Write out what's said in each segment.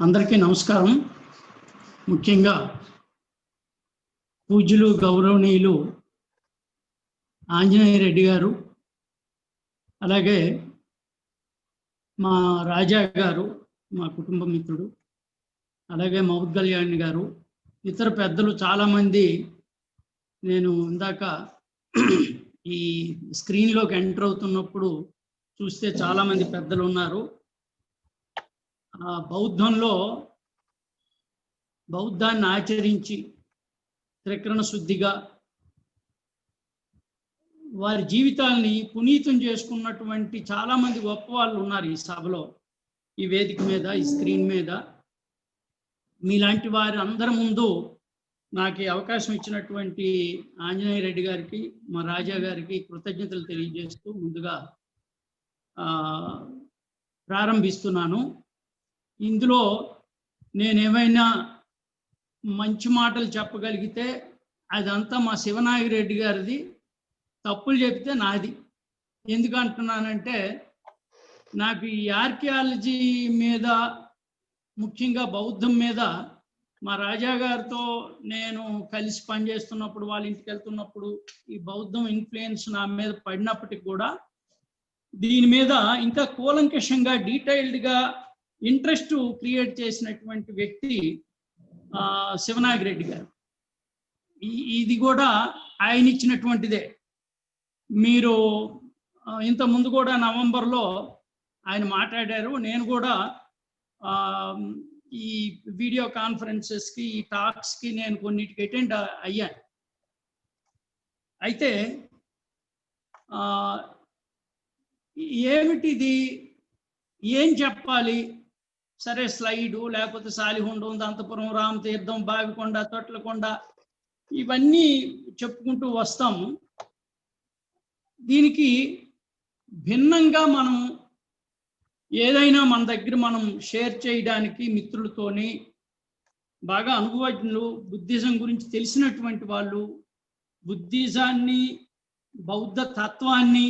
అందరికీ నమస్కారం. ముఖ్యంగా పూజ్యులు గౌరవనీయులు ఆంజనేయ రెడ్డి గారు, అలాగే మా రాజా గారు, మా కుటుంబ మిత్రుడు, అలాగే మౌద్ కళ్యాణ్ గారు, ఇతర పెద్దలు చాలామంది నేను ఇందాక ఈ స్క్రీన్లోకి ఎంటర్ అవుతున్నప్పుడు చూస్తే చాలామంది పెద్దలు ఉన్నారు. బౌద్ధాన్ని ఆచరించి త్రికరణ శుద్ధిగా వారి జీవితాల్ని పునీతం చేసుకున్నటువంటి చాలామంది గొప్ప వాళ్ళు ఉన్నారు ఈ సభలో, ఈ వేదిక మీద, ఈ స్క్రీన్ మీద. మీలాంటి వారి అందరి ముందు నాకు అవకాశం ఇచ్చినటువంటి ఆంజనేయ రెడ్డి గారికి, మా రాజా గారికి కృతజ్ఞతలు తెలియజేస్తూ ముందుగా ప్రారంభిస్తున్నాను. ఇందులో నేనేమైనా మంచి మాటలు చెప్పగలిగితే అదంతా మా శివనాగిరెడ్డి గారిది, తప్పులు చెప్తే నాది. ఎందుకంటున్నానంటే నాకు ఈ ఆర్కియాలజీ మీద, ముఖ్యంగా బౌద్ధం మీద మా రాజా గారితో నేను కలిసి పనిచేస్తున్నప్పుడు, వాళ్ళ ఇంటికి వెళ్తున్నప్పుడు ఈ బౌద్ధం ఇన్ఫ్లుయెన్స్ నా మీద పడినప్పటికి కూడా దీని మీద ఇంకా కూలంకషంగా డీటెయిల్డ్గా ఇంట్రెస్ట్ క్రియేట్ చేసినటువంటి వ్యక్తి శివనాగిరెడ్డి గారు. ఇది కూడా ఆయన ఇచ్చినటువంటిదే. మీరు ఇంత ముందు కూడా నవంబర్లో ఆయన మాట్లాడారు. నేను కూడా ఈ వీడియో కాన్ఫరెన్సెస్కి, ఈ టాక్స్కి నేను కొన్నిటికి అటెండ్ అయ్యాను. అయితే ఏమిటిది, ఏం చెప్పాలి, సరే స్లైడు, లేకపోతే సాలిహుండం, దంతపురం, రామతీర్థం, బావికొండ, తొట్లకొండ, ఇవన్నీ చెప్పుకుంటూ వస్తాము. దీనికి భిన్నంగా మనం ఏదైనా మన దగ్గర మనం షేర్ చేయడానికి మిత్రులతోని, బాగా అనుభవజ్ఞులు, బుద్ధిజం గురించి తెలిసినటువంటి వాళ్ళు, బుద్ధిజాన్ని, బౌద్ధ తత్వాన్ని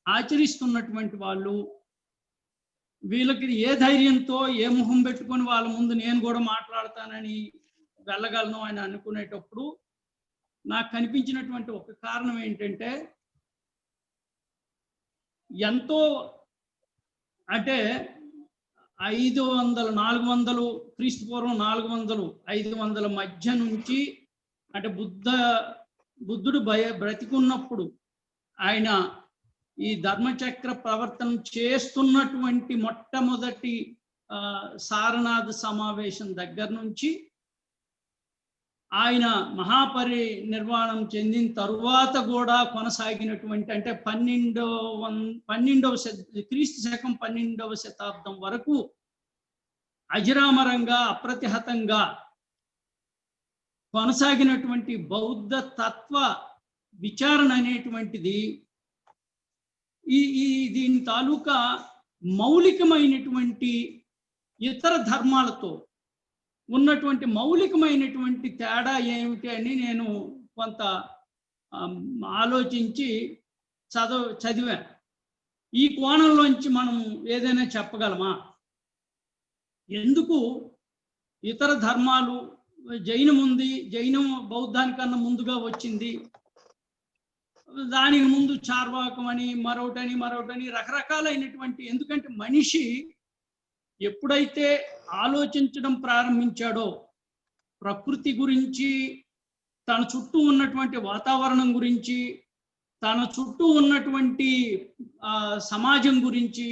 ఆచరిస్తున్నటువంటి వాళ్ళు, వీళ్ళకి ఏ ధైర్యంతో, ఏ మొహం పెట్టుకొని వాళ్ళ ముందు నేను కూడా మాట్లాడతానని వెళ్ళగలను అని అనుకునేటప్పుడు నాకు కనిపించినటువంటి ఒక కారణం ఏంటంటే, ఎంతో అంటే 500, 400 క్రీస్తు పూర్వం 400, 500 మధ్య నుంచి, అంటే బుద్ధుడు బ్రతికున్నప్పుడు ఆయన ఈ ధర్మచక్ర ప్రవర్తన చేస్తున్నటువంటి మొట్టమొదటి సారనాథ సమావేశం దగ్గర నుంచి ఆయన మహాపరినిర్వాణం చెందిన తరువాత కూడా కొనసాగినటువంటి, అంటే 12వ క్రీస్తు శకం 12వ శతాబ్దం వరకు అజరామరంగా, అప్రతిహతంగా కొనసాగినటువంటి బౌద్ధ తత్వ విచారణ అనేటువంటిది దీని తాలూకా మౌలికమైనటువంటి ఇతర ధర్మాలతో ఉన్నటువంటి మౌలికమైనటువంటి తేడా ఏమిటి అని నేను కొంత ఆలోచించి చదివాను. ఈ కోణంలోంచి మనం ఏదైనా చెప్పగలమా? ఎందుకు ఇతర ధర్మాలు, జైనం ఉంది, జైనం బౌద్ధానికన్నా ముందుగా వచ్చింది, దానికి ముందు చార్వాకం అని, మరొకటని రకరకాలైనటువంటి, ఎందుకంటే మనిషి ఎప్పుడైతే ఆలోచించడం ప్రారంభించాడో ప్రకృతి గురించి, తన చుట్టూ ఉన్నటువంటి వాతావరణం గురించి, తన చుట్టూ ఉన్నటువంటి సమాజం గురించి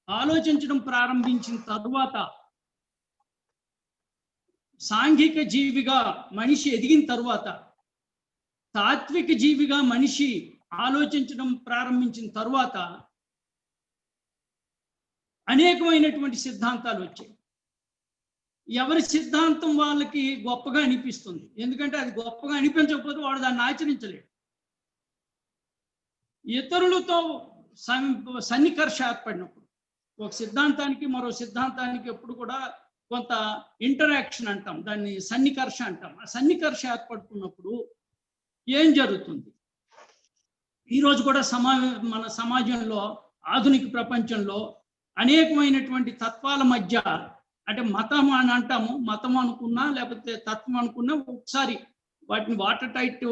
ఆలోచించడం ప్రారంభించిన తరువాత, సాంఘిక జీవిగా మనిషి ఎదిగిన తరువాత, తాత్విక జీవిగా మనిషి ఆలోచించడం ప్రారంభించిన తరువాత అనేకమైనటువంటి సిద్ధాంతాలు వచ్చాయి. ఎవరి సిద్ధాంతం వాళ్ళకి గొప్పగా అనిపిస్తుంది, ఎందుకంటే అది గొప్పగా అనిపించకపోతే వాడు దాన్ని ఆచరించలేడు. ఇతరులతో సన్నికర్ష ఏర్పడినప్పుడు, ఒక సిద్ధాంతానికి మరో సిద్ధాంతానికి ఎప్పుడు కూడా కొంత ఇంటరాక్షన్ అంటాం, దాన్ని సన్నికర్ష అంటాం. ఆ సన్నికర్ష ఏర్పడుతున్నప్పుడు ఏం జరుగుతుంది? ఈరోజు కూడా మన సమాజంలో, ఆధునిక ప్రపంచంలో అనేకమైనటువంటి తత్వాల మధ్య అంటే మతం అని అంటాము, మతం అనుకున్నా లేకపోతే తత్వం అనుకున్నా ఒకసారి వాటిని వాటర్ టైట్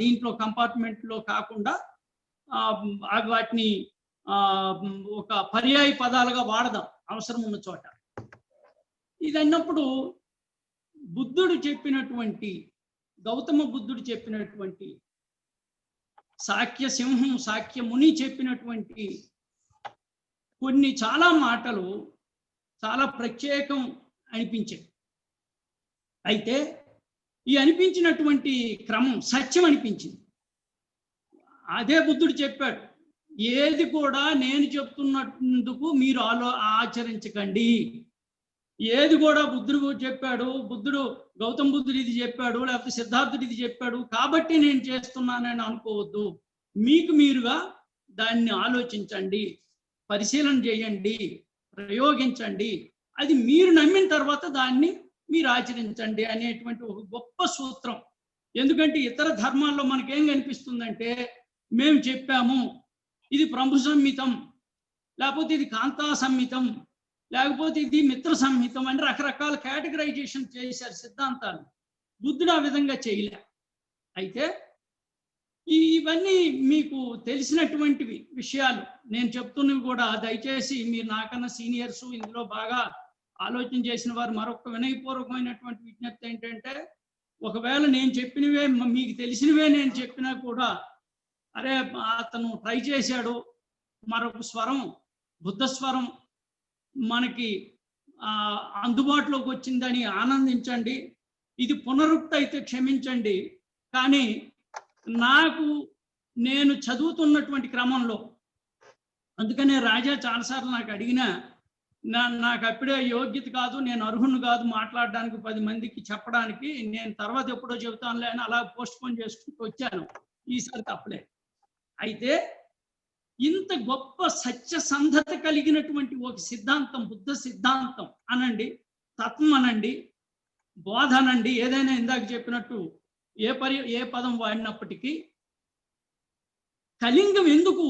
దీంట్లో కంపార్ట్మెంట్లో కాకుండా వాటిని ఒక పర్యాయ పదాలుగా వాడదాం అవసరం ఉన్న చోట. ఇది అన్నప్పుడు బుద్ధుడు చెప్పినటువంటి, గౌతమ బుద్ధుడు చెప్పినటువంటి, సాక్య సింహం సాక్య ముని చెప్పినటువంటి కొన్ని చాలా మాటలు చాలా ప్రత్యేకం అనిపించాయి. అయితే ఈ అనిపించినటువంటి క్రమం సత్యం అనిపించింది. అదే బుద్ధుడు చెప్పాడు, ఏది కూడా నేను చెప్తున్నందుకు మీరు ఆచరించకండి. ఏది కూడా బుద్ధుడు చెప్పాడు, గౌతమ బుద్ధుడు ఇది చెప్పాడు, లేకపోతే సిద్ధార్థుడు ఇది చెప్పాడు కాబట్టి నేను చేస్తున్నానని అనుకోవద్దు. మీకు మీరుగా దాన్ని ఆలోచించండి, పరిశీలన చేయండి, ప్రయోగించండి, అది మీరు నమ్మిన తర్వాత దాన్ని మీరు ఆచరించండి అనేటువంటి ఒక గొప్ప సూత్రం. ఎందుకంటే ఇతర ధర్మాల్లో మనకేం కనిపిస్తుందంటే, మేము చెప్పాము ఇది ప్రభు సంహితం, లేకపోతే ఇది కాంతా సంహితం, లేకపోతే ఇది మిత్ర సంహితం అని రకరకాల కేటగరైజేషన్ చేశారు సిద్ధాంతాలు. బుద్ధుడు ఆ విధంగా చేయలే. అయితే ఇవన్నీ మీకు తెలిసినటువంటివి విషయాలు నేను చెప్తున్నవి కూడా. దయచేసి మీరు నాకన్నా సీనియర్స్, ఇందులో బాగా ఆలోచన చేసిన వారు, మరొక వినయపూర్వకమైనటువంటి విజ్ఞప్తి ఏంటంటే, ఒకవేళ నేను చెప్పినవే మీకు తెలిసినవే నేను చెప్పినా కూడా, అరే అతను ట్రై చేశాడు, మరొక స్వరం బుద్ధ స్వరం మనకి అందుబాటులోకి వచ్చిందని ఆనందించండి. ఇది పునరుక్తి అయితే క్షమించండి. కానీ నేను చదువుతున్నటువంటి క్రమంలో, అందుకనే రాజా చాలాసార్లు నాకు అడిగినా, నాకు అప్పుడే యోగ్యత కాదు, నేను అర్హును కాదు మాట్లాడడానికి, 10 మందికి చెప్పడానికి, నేను తర్వాత ఎప్పుడో చెబుతానులే అని అలా పోస్ట్ పోన్ చేసుకుంటూ వచ్చాను. ఈసారి తప్పలే. అయితే ఇంత గొప్ప సత్యసంధత కలిగినటువంటి ఒక సిద్ధాంతం, బుద్ధ సిద్ధాంతం అనండి, తత్వం అనండి, బోధ అనండి, ఏదైనా ఇందాక చెప్పినట్టు ఏ పదం వాడినప్పటికీ కళింగం ఎందుకు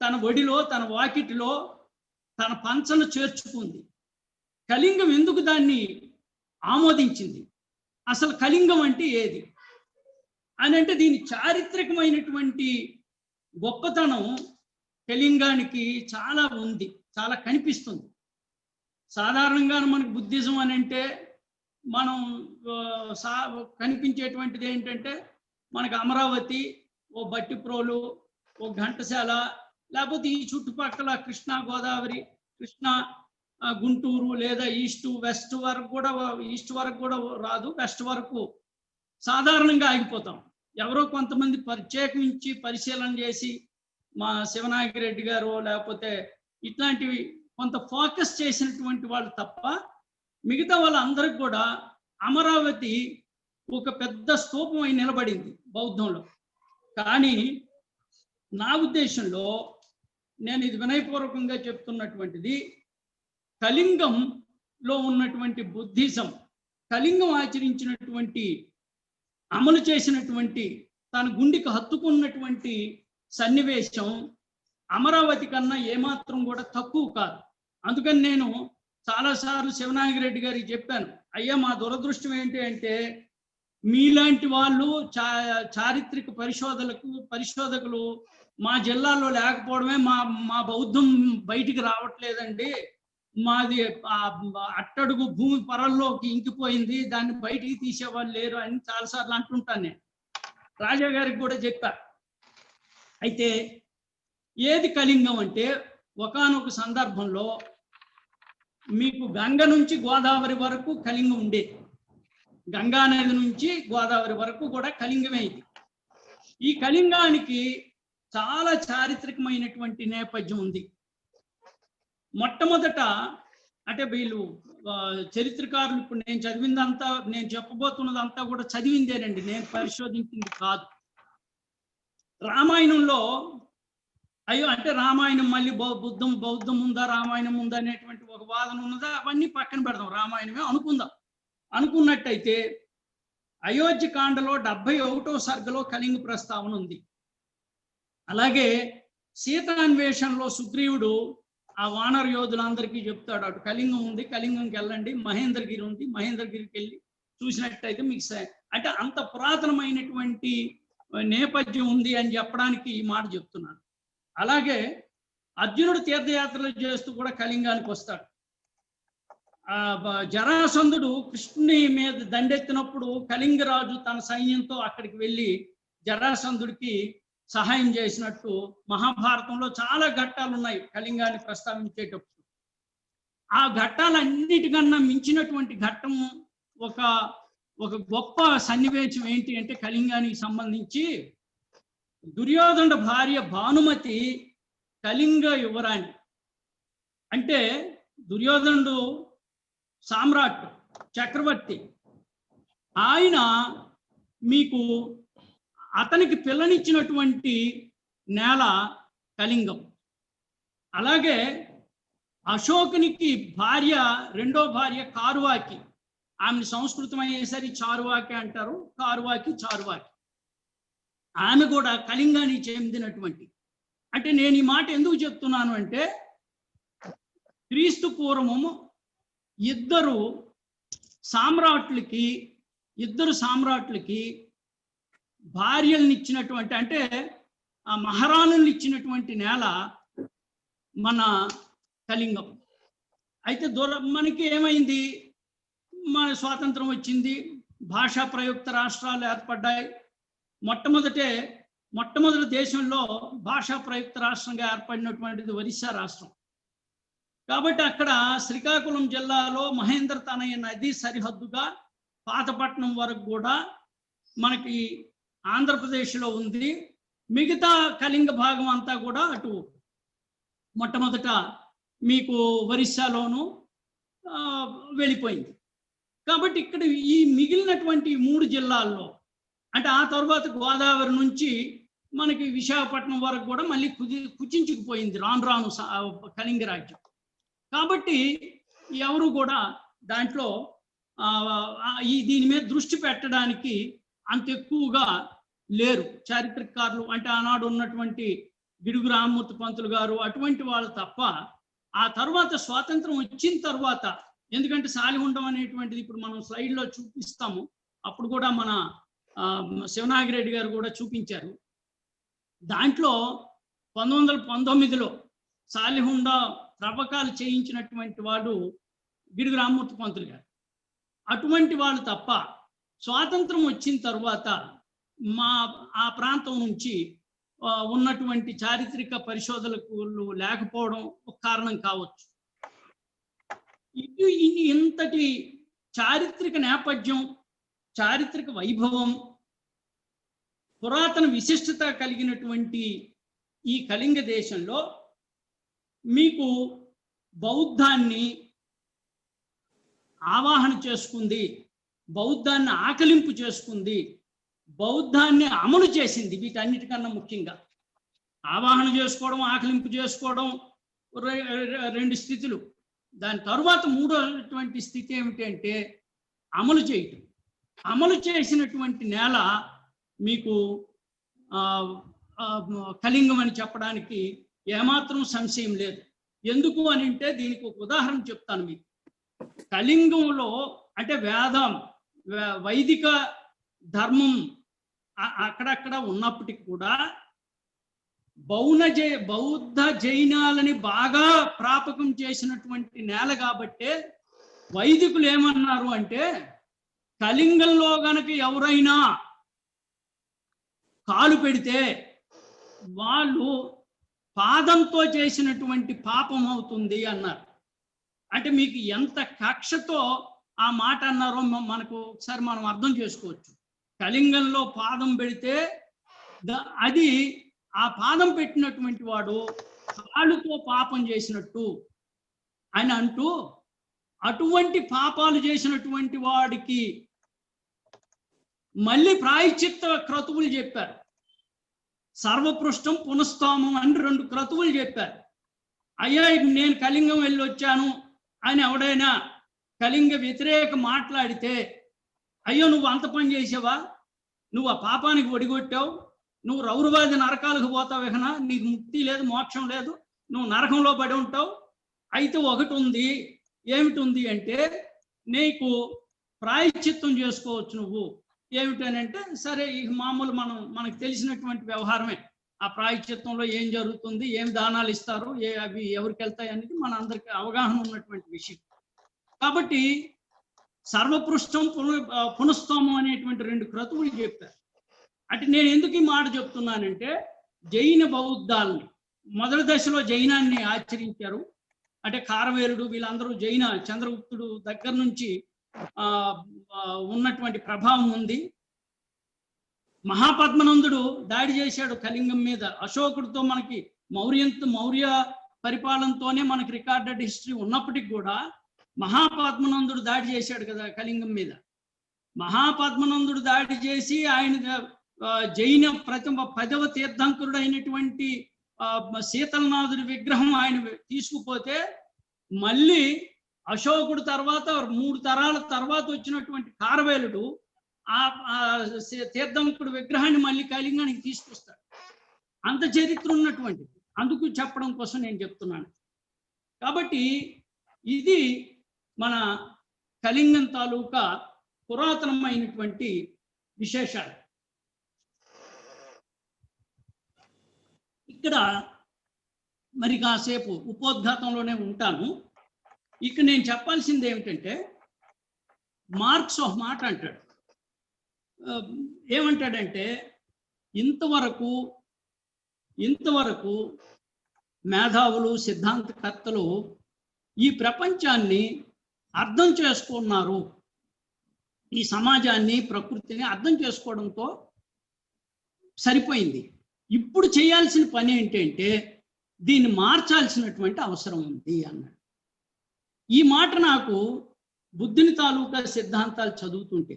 తన ఒడిలో, తన వాకిటిలో, తన పంచను చేర్చుకుంది? కళింగం ఎందుకు దాన్ని ఆమోదించింది? అసలు కళింగం అంటే ఏది అని అంటే, దీని చారిత్రకమైనటువంటి గొప్పతనం కళింగానికి చాలా ఉంది, చాలా కనిపిస్తుంది. సాధారణంగా మనకు బుద్ధిజం అని అంటే మనం కనిపించేటువంటిది ఏంటంటే, మనకు అమరావతి, ఓ బట్టిప్రోలు, ఓ ఘంటసాల, లేకపోతే ఈ చుట్టుపక్కల కృష్ణా గోదావరి, కృష్ణా గుంటూరు, లేదా వెస్ట్ వరకు కూడా రాదు, వెస్ట్ వరకు సాధారణంగా ఆగిపోతాం. ఎవరో కొంతమంది ప్రత్యేకించి పరిశీలన చేసి, మా శివనాగిరెడ్డి గారు లేకపోతే ఇట్లాంటివి కొంత ఫోకస్ చేసినటువంటి వాళ్ళు తప్ప, మిగతా వాళ్ళందరికి కూడా అమరావతి ఒక పెద్ద స్తూపం అయి నిలబడింది బౌద్ధంలో. కానీ నా ఉద్దేశంలో, నేను ఇది వినయపూర్వకంగా చెప్తున్నటువంటిది, కళింగంలో ఉన్నటువంటి బుద్ధిజం, కళింగం ఆచరించినటువంటి, అమలు చేసినటువంటి, తన గుండెకి హత్తుకున్నటువంటి సన్నివేశం అమరావతి కన్నా ఏమాత్రం కూడా తక్కువ కాదు. అందుకని నేను చాలాసార్లు శివనాగిరెడ్డి గారికి చెప్పాను, అయ్యా మా దురదృష్టం ఏంటి అంటే, మీలాంటి వాళ్ళు చారిత్రక పరిశోధకులు మా జిల్లాలో లేకపోవడమే మా బౌద్ధం బయటికి రావట్లేదండి. మాది అట్టడుగు భూమి పొరల్లోకి ఇంకిపోయింది, దాన్ని బయటికి తీసేవాళ్ళు లేరు అని చాలాసార్లు అంటుంటాను. నేను రాజా గారికి కూడా చెప్పా. అయితే ఏది కళింగం అంటే, ఒకానొక సందర్భంలో మీకు గంగ నుంచి గోదావరి వరకు కళింగం ఉండేది. గంగా నది నుంచి గోదావరి వరకు కూడా కళింగమే ఇది. ఈ కళింగానికి చాలా చారిత్రకమైనటువంటి నేపథ్యం ఉంది. మొట్టమొదట అంటే వీళ్ళు చరిత్రకారులు, ఇప్పుడు నేను చదివిందంతా, నేను చెప్పబోతున్నదంతా కూడా చదివిందేనండి, నేను పరిశోధించింది కాదు. రామాయణంలో అంటే రామాయణం మళ్ళీ బౌద్ధం ఉందా, రామాయణం ఉందా అనేటువంటి ఒక వాదన ఉన్నదా, అవన్నీ పక్కన పెడదాం, రామాయణమే అనుకుందాం. అనుకున్నట్టయితే అయోధ్యకాండలో 71వ సర్గలో కళింగ ప్రస్తావన ఉంది. అలాగే సీతాన్వేషణలో సుగ్రీవుడు ఆ వానర యోధులందరికీ చెప్తాడు, అటు కళింగం ఉంది, కళింగంకి వెళ్ళండి, మహేంద్రగిరి ఉంది, మహేంద్రగిరికి వెళ్ళి చూసినట్టయితే మీకు అంటే అంత పురాతనమైనటువంటి నేపథ్యం ఉంది అని చెప్పడానికి ఈ మాట చెప్తున్నాను. అలాగే అర్జునుడు తీర్థయాత్రలు చేస్తూ కూడా కళింగానికి వస్తాడు. జరాసంధుడు కృష్ణుని మీద దండెత్తినప్పుడు కళింగరాజు తన సైన్యంతో అక్కడికి వెళ్ళి జరాసంధుడికి సహాయం చేసినట్టు మహాభారతంలో చాలా ఘట్టాలు ఉన్నాయి కళింగాన్ని ప్రస్తావించేటప్పుడు. ఆ ఘట్టాలన్నిటికన్నా మించినటువంటి ఘట్టం ఒక గొప్ప సన్నివేశం ఏంటి అంటే కళింగానికి సంబంధించి దుర్యోధనుడి భార్య భానుమతి కళింగ యువరాణి. అంటే దుర్యోధనుడు సామ్రాట్, చక్రవర్తి. ఆయన మీకు అతనికి పిల్లనిచ్చినటువంటి నేల కళింగం. అలాగే అశోకునికి భార్య, రెండో భార్య కారువాకి. ఆమెను సంస్కృతం అయ్యేసరి చారువాకి అంటారు, చారువాకి. ఆమె కూడా కళింగానికి చెందినటువంటి. అంటే నేను ఈ మాట ఎందుకు చెప్తున్నాను అంటే క్రీస్తు పూర్వము ఇద్దరు సామ్రాట్లకి భార్యలను ఇచ్చినటువంటి, అంటే ఆ మహారాణులను ఇచ్చినటువంటి నేల మన కళింగం. అయితే మనకి ఏమైంది, మన స్వాతంత్రం వచ్చింది, భాషా ప్రయుక్త రాష్ట్రాలు ఏర్పడ్డాయి. మొట్టమొదటి దేశంలో భాషా ప్రయుక్త రాష్ట్రంగా ఏర్పడినటువంటిది ఒరిస్సా రాష్ట్రం. కాబట్టి అక్కడ శ్రీకాకుళం జిల్లాలో మహేంద్ర తనయ నది సరిహద్దుగా పాతపట్నం వరకు కూడా మనకి ఆంధ్రప్రదేశ్లో ఉంది. మిగతా కళింగ భాగం అంతా కూడా అటు మొట్టమొదట మీకు ఒరిస్సాలోను వెళ్ళిపోయింది. కాబట్టి ఇక్కడ ఈ మిగిలినటువంటి 3 జిల్లాల్లో, అంటే ఆ తర్వాత గోదావరి నుంచి మనకి విశాఖపట్నం వరకు కూడా మళ్ళీ కుచించుకుపోయింది రాను కళింగ రాజ్యం. కాబట్టి ఎవరు కూడా దాంట్లో దీని మీద దృష్టి పెట్టడానికి అంత ఎక్కువగా లేరు చారిత్రకారులు. అంటే ఆనాడు ఉన్నటువంటి గిడుగు రామ్మూర్తి పంతులు గారు అటువంటి వాళ్ళు తప్ప. ఆ తర్వాత స్వాతంత్రం వచ్చిన తర్వాత, ఎందుకంటే సాలిహుండం అనేటువంటిది ఇప్పుడు మనం స్లైడ్లో చూపిస్తాము, అప్పుడు కూడా మన శివనాగిరెడ్డి గారు కూడా చూపించారు. దాంట్లో 1919లో సాలిహుండ త్రవ్వకాలు చేయించినటువంటి వాడు గిడుగు రామ్మూర్తి పంతులు గారు. అటువంటి వాళ్ళు తప్ప స్వాతంత్రం వచ్చిన తర్వాత ఆ ప్రాంతం నుంచి ఉన్నటువంటి చారిత్రక పరిశోధనలు లేకపోవడం ఒక కారణం కావచ్చు. ఇంతటి చారిత్రక నేపథ్యం, చారిత్రక వైభవం, పురాతన విశిష్టత కలిగినటువంటి ఈ కళింగ దేశంలో మీకు బౌద్ధాన్ని ఆవాహన చేసుకుంది, బౌద్ధాన్ని ఆకలింపు చేసుకుంది, బౌద్ధాన్ని అమలు చేసింది. వీటన్నిటికన్నా ముఖ్యంగా ఆవాహన చేసుకోవడం, ఆకలింపు చేసుకోవడం 2 స్థితులు. దాని తరువాత 3వ స్థితి ఏమిటంటే అమలు చేయటం. అమలు చేసినటువంటి నేల మీకు కళింగం అని చెప్పడానికి ఏమాత్రం సంశయం లేదు. ఎందుకు అని అంటే దీనికి ఒక ఉదాహరణ చెప్తాను మీకు. కళింగంలో అంటే వైదిక ధర్మం అక్కడక్కడ ఉన్నప్పటికీ కూడా బౌద్ధ జైనాలని బాగా ప్రాపకం చేసినటువంటి నేల కాబట్టే వైదికులు ఏమన్నారు అంటే, కళింగంలో గనక ఎవరైనా కాలు పెడితే వాళ్ళు పాదంతో చేసినటువంటి పాపం అవుతుంది అన్నారు. అంటే మీకు ఎంత కక్షతో ఆ మాట అన్నారో మనకు ఒకసారి మనం అర్థం చేసుకోవచ్చు. కళింగంలో పాదం పెడితే అది ఆ పాదం పెట్టినటువంటి వాడు కాళ్ళుతో పాపం చేసినట్టు అని అంటూ, అటువంటి పాపాలు చేసినటువంటి వాడికి మళ్ళీ ప్రాయశ్చిత్త క్రతువులు చెప్పారు. సర్వపృష్టం పునఃస్థామం అని 2 క్రతువులు చెప్పారు. అయ్యా నేను కళింగం వెళ్ళి వచ్చాను అని ఎవడైనా కళింగ వ్యతిరేక మాట్లాడితే, అయ్యో నువ్వు అంత పని చేసావా, నువ్వు ఆ పాపానికి ఒడిగొట్టావు, నువ్వు రౌరవాది నరకాలకు పోతావు, నీకు ముక్తి లేదు, మోక్షం లేదు, నువ్వు నరకంలో పడి ఉంటావు అయితే ఒకటి ఉంది, ఏమిటి ఉంది అంటే నీకు ప్రాయశ్చిత్తం చేసుకోవచ్చు నువ్వు. ఏమిటనంటే సరే ఈ మామూలు మనకు తెలిసినటువంటి వ్యవహారమే. ఆ ప్రాయశ్చిత్తంలో ఏం జరుగుతుంది, ఏం దానాలు ఇస్తారు, అవి ఎవరికి వెళ్తాయి అనేది మన అందరికి అవగాహన ఉన్నటువంటి విషయం. కాబట్టి సర్వపృష్టం పునఃస్తోమం అనేటువంటి 2 క్రతువులు చెప్పారు. అంటే నేను ఎందుకు ఈ మాట చెప్తున్నానంటే జైన బౌద్ధాలని మొదటి దశలో జైనాన్ని ఆచరించారు. అంటే కారవేరుడు వీళ్ళందరూ జైన చంద్రగుప్తుడు దగ్గర నుంచి ఉన్నటువంటి ప్రభావం ఉంది. మహాపద్మనందుడు దాడి చేశాడు కళింగం మీద. అశోకుడితో మనకి మౌర్య పరిపాలనతోనే మనకి రికార్డెడ్ హిస్టరీ ఉన్నప్పటికీ కూడా మహాపద్మనందుడు దాడి చేశాడు కదా కళింగం మీద. మహాపద్మనందుడు దాడి చేసి ఆయన జైన 10వ తీర్థంకరుడు అయినటువంటి శీతలనాథుడి విగ్రహం ఆయన తీసుకుపోతే మళ్ళీ అశోకుడు తర్వాత 3 తరాల తర్వాత వచ్చినటువంటి కారవేలుడు ఆ తీర్థంకుడు విగ్రహాన్ని మళ్ళీ కళింగానికి తీసుకొస్తాడు. అంత చరిత్ర ఉన్నటువంటిది. అందుకు చెప్పడం కోసం నేను చెప్తున్నాను. కాబట్టి ఇది మన కళింగం తాలూకా పురాతనమైనటువంటి విశేషాలు. ఇక్కడ మరి కాసేపు ఉపోద్ఘాతంలోనే ఉంటాను. ఇక్కడ నేను చెప్పాల్సింది ఏమిటంటే మార్క్స్ ఒక మాట అంటాడు. ఏమంటాడంటే ఇంతవరకు మేధావులు సిద్ధాంతకర్తలు ఈ ప్రపంచాన్ని అర్థం చేసుకున్నారు. ఈ సమాజాన్ని ప్రకృతిని అర్థం చేసుకోవడంతో సరిపోయింది. ఇప్పుడు చేయాల్సిన పని ఏంటంటే దీన్ని మార్చాల్సినటువంటి అవసరం ఉంది అన్నాడు. ఈ మాట నాకు బుద్ధుని తాలూకా సిద్ధాంతాలు చదువుతుంటే,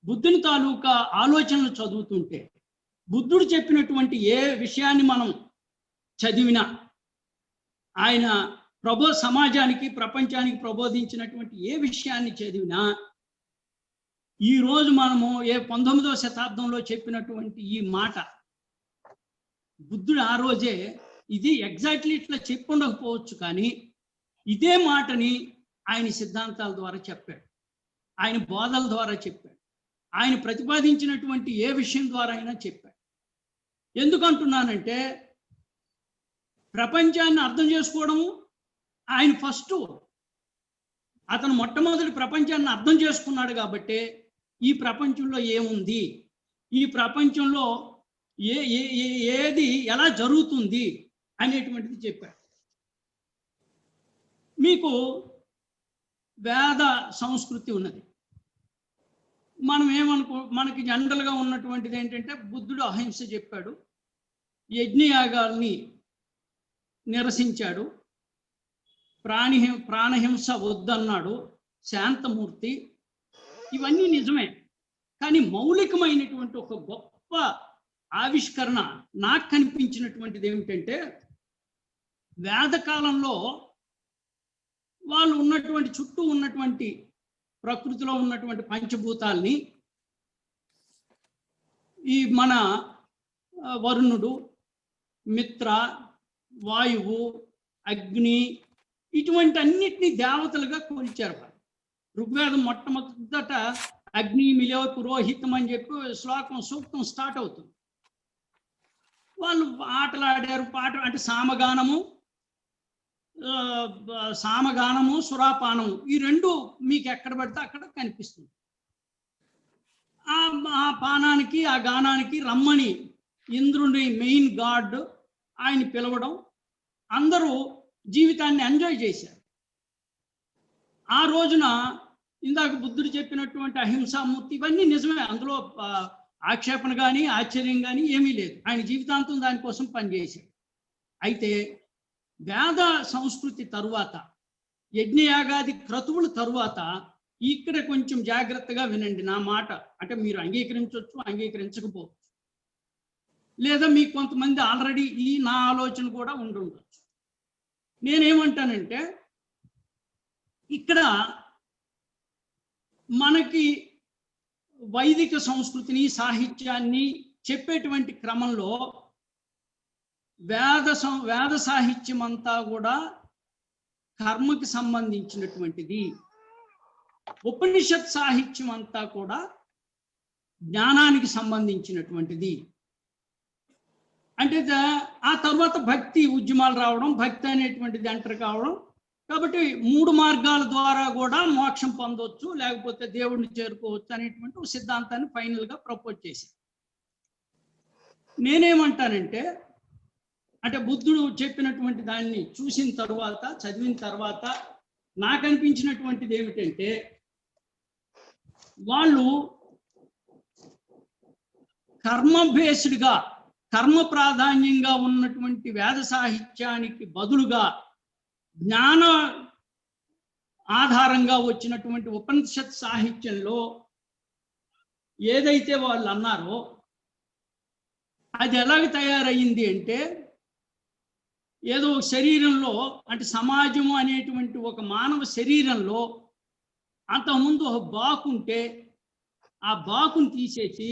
బుద్ధుని తాలూకా ఆలోచనలు చదువుతుంటే, బుద్ధుడు చెప్పినటువంటి ఏ విషయాన్ని మనం చదివినా, ఆయన సమాజానికి ప్రపంచానికి ప్రబోధించినటువంటి ఏ విషయాన్ని చదివినా, ఈరోజు మనము 19వ శతాబ్దంలో చెప్పినటువంటి ఈ మాట బుద్ధుడు ఆ రోజే ఇది ఎగ్జాక్ట్లీ ఇట్లా చెప్పుండకపోవచ్చు, కానీ ఇదే మాటని ఆయన సిద్ధాంతాల ద్వారా చెప్పాడు, ఆయన బోధల ద్వారా చెప్పాడు, ఆయన ప్రతిపాదించినటువంటి ఏ విషయం ద్వారా అయినా చెప్పాడు. ఎందుకంటున్నానంటే ప్రపంచాన్ని అర్థం చేసుకోవడము ఆయన ఫస్ట్, అతను మొట్టమొదటి ప్రపంచాన్ని అర్థం చేసుకున్నాడు. కాబట్టి ఈ ప్రపంచంలో ఏముంది, ఈ ప్రపంచంలో ఏది ఎలా జరుగుతుంది అనేటువంటిది చెప్పాడు. మీకు వేద సంస్కృతి ఉన్నది. మనం మనకి జనరల్గా ఉన్నటువంటిది ఏంటంటే బుద్ధుడు అహింస చెప్పాడు, యజ్ఞయాగాల్ని నిరసించాడు, ప్రాణహింస వద్దన్నాడు, శాంతమూర్తి. ఇవన్నీ నిజమే. కానీ మౌలికమైనటువంటి ఒక గొప్ప ఆవిష్కరణ నాకు కనిపించినటువంటిది ఏమిటంటే వేదకాలంలో వాళ్ళు ఉన్నటువంటి చుట్టూ ఉన్నటువంటి ప్రకృతిలో ఉన్నటువంటి పంచభూతాల్ని ఈ మన వరుణుడు, మిత్ర, వాయువు, అగ్ని ఇటువంటి అన్నిటినీ దేవతలుగా కొలిచారు. ఋగ్వేదం మొట్టమొదట అగ్ని మిలో పురోహితం అని చెప్పి సూక్తం స్టార్ట్ అవుతుంది. వాళ్ళు ఆటలాడారు, అంటే సామగానము సురాపానము ఈ 2 మీకు ఎక్కడ పడితే అక్కడ కనిపిస్తుంది. ఆ పానానికి ఆ గానానికి రమ్మని ఇంద్రుని మెయిన్ గాడ్ ఆయన పిలవడం, అందరూ జీవితాన్ని ఎంజాయ్ చేశారు. ఆ రోజున ఇందాక బుద్ధుడు చెప్పినటువంటి అహింసామూర్తి ఇవన్నీ నిజమే, అందులో ఆక్షేపణ కానీ ఆశ్చర్యం కానీ ఏమీ లేదు. ఆయన జీవితాంతం దానికోసం పనిచేశాడు. అయితే వేద సంస్కృతి తరువాత, యజ్ఞయాగాది క్రతువుల తరువాత ఇక్కడ కొంచెం జాగ్రత్తగా వినండి నా మాట. అంటే మీరు అంగీకరించవచ్చు, అంగీకరించకపోవచ్చు, లేదా మీకు కొంతమంది ఆల్రెడీ ఈ నా ఆలోచన కూడా ఉండొచ్చు. నేనేమంటానంటే ఇక్కడ మనకి వైదిక సంస్కృతిని సాహిత్యాన్ని చెప్పేటువంటి క్రమంలో వేద సాహిత్యం అంతా కూడా కర్మకి సంబంధించినటువంటిది. ఉపనిషత్ సాహిత్యం అంతా కూడా జ్ఞానానికి సంబంధించినటువంటిది. అంటే ఆ తర్వాత భక్తి ఉద్యమాలు రావడం, భక్తి అనేటువంటిది ఎంటర్ కావడం. కాబట్టి 3 మార్గాల ద్వారా కూడా మోక్షం పొందవచ్చు, లేకపోతే దేవుడిని చేరుకోవచ్చు అనేటువంటి ఒక సిద్ధాంతాన్ని ఫైనల్గా ప్రపోజ్ చేశారు. నేనేమంటానంటే, అంటే బుద్ధుడు చెప్పినటువంటి దాన్ని చూసిన తర్వాత, చదివిన తర్వాత నాకు అనిపించినటువంటిది ఏమిటంటే, వాళ్ళు కర్మ బేస్డ్గా, కర్మ ప్రాధాన్యంగా ఉన్నటువంటి వేద సాహిత్యానికి బదులుగా జ్ఞాన ఆధారంగా వచ్చినటువంటి ఉపనిషత్ సాహిత్యంలో ఏదైతే వాళ్ళు అన్నారో అది ఎలాగ తయారయ్యింది అంటే, ఏదో శరీరంలో, అంటే సమాజము అనేటువంటి ఒక మానవ శరీరంలో అంతకుముందు ఒక బాకుంటే ఆ బాకుని తీసేసి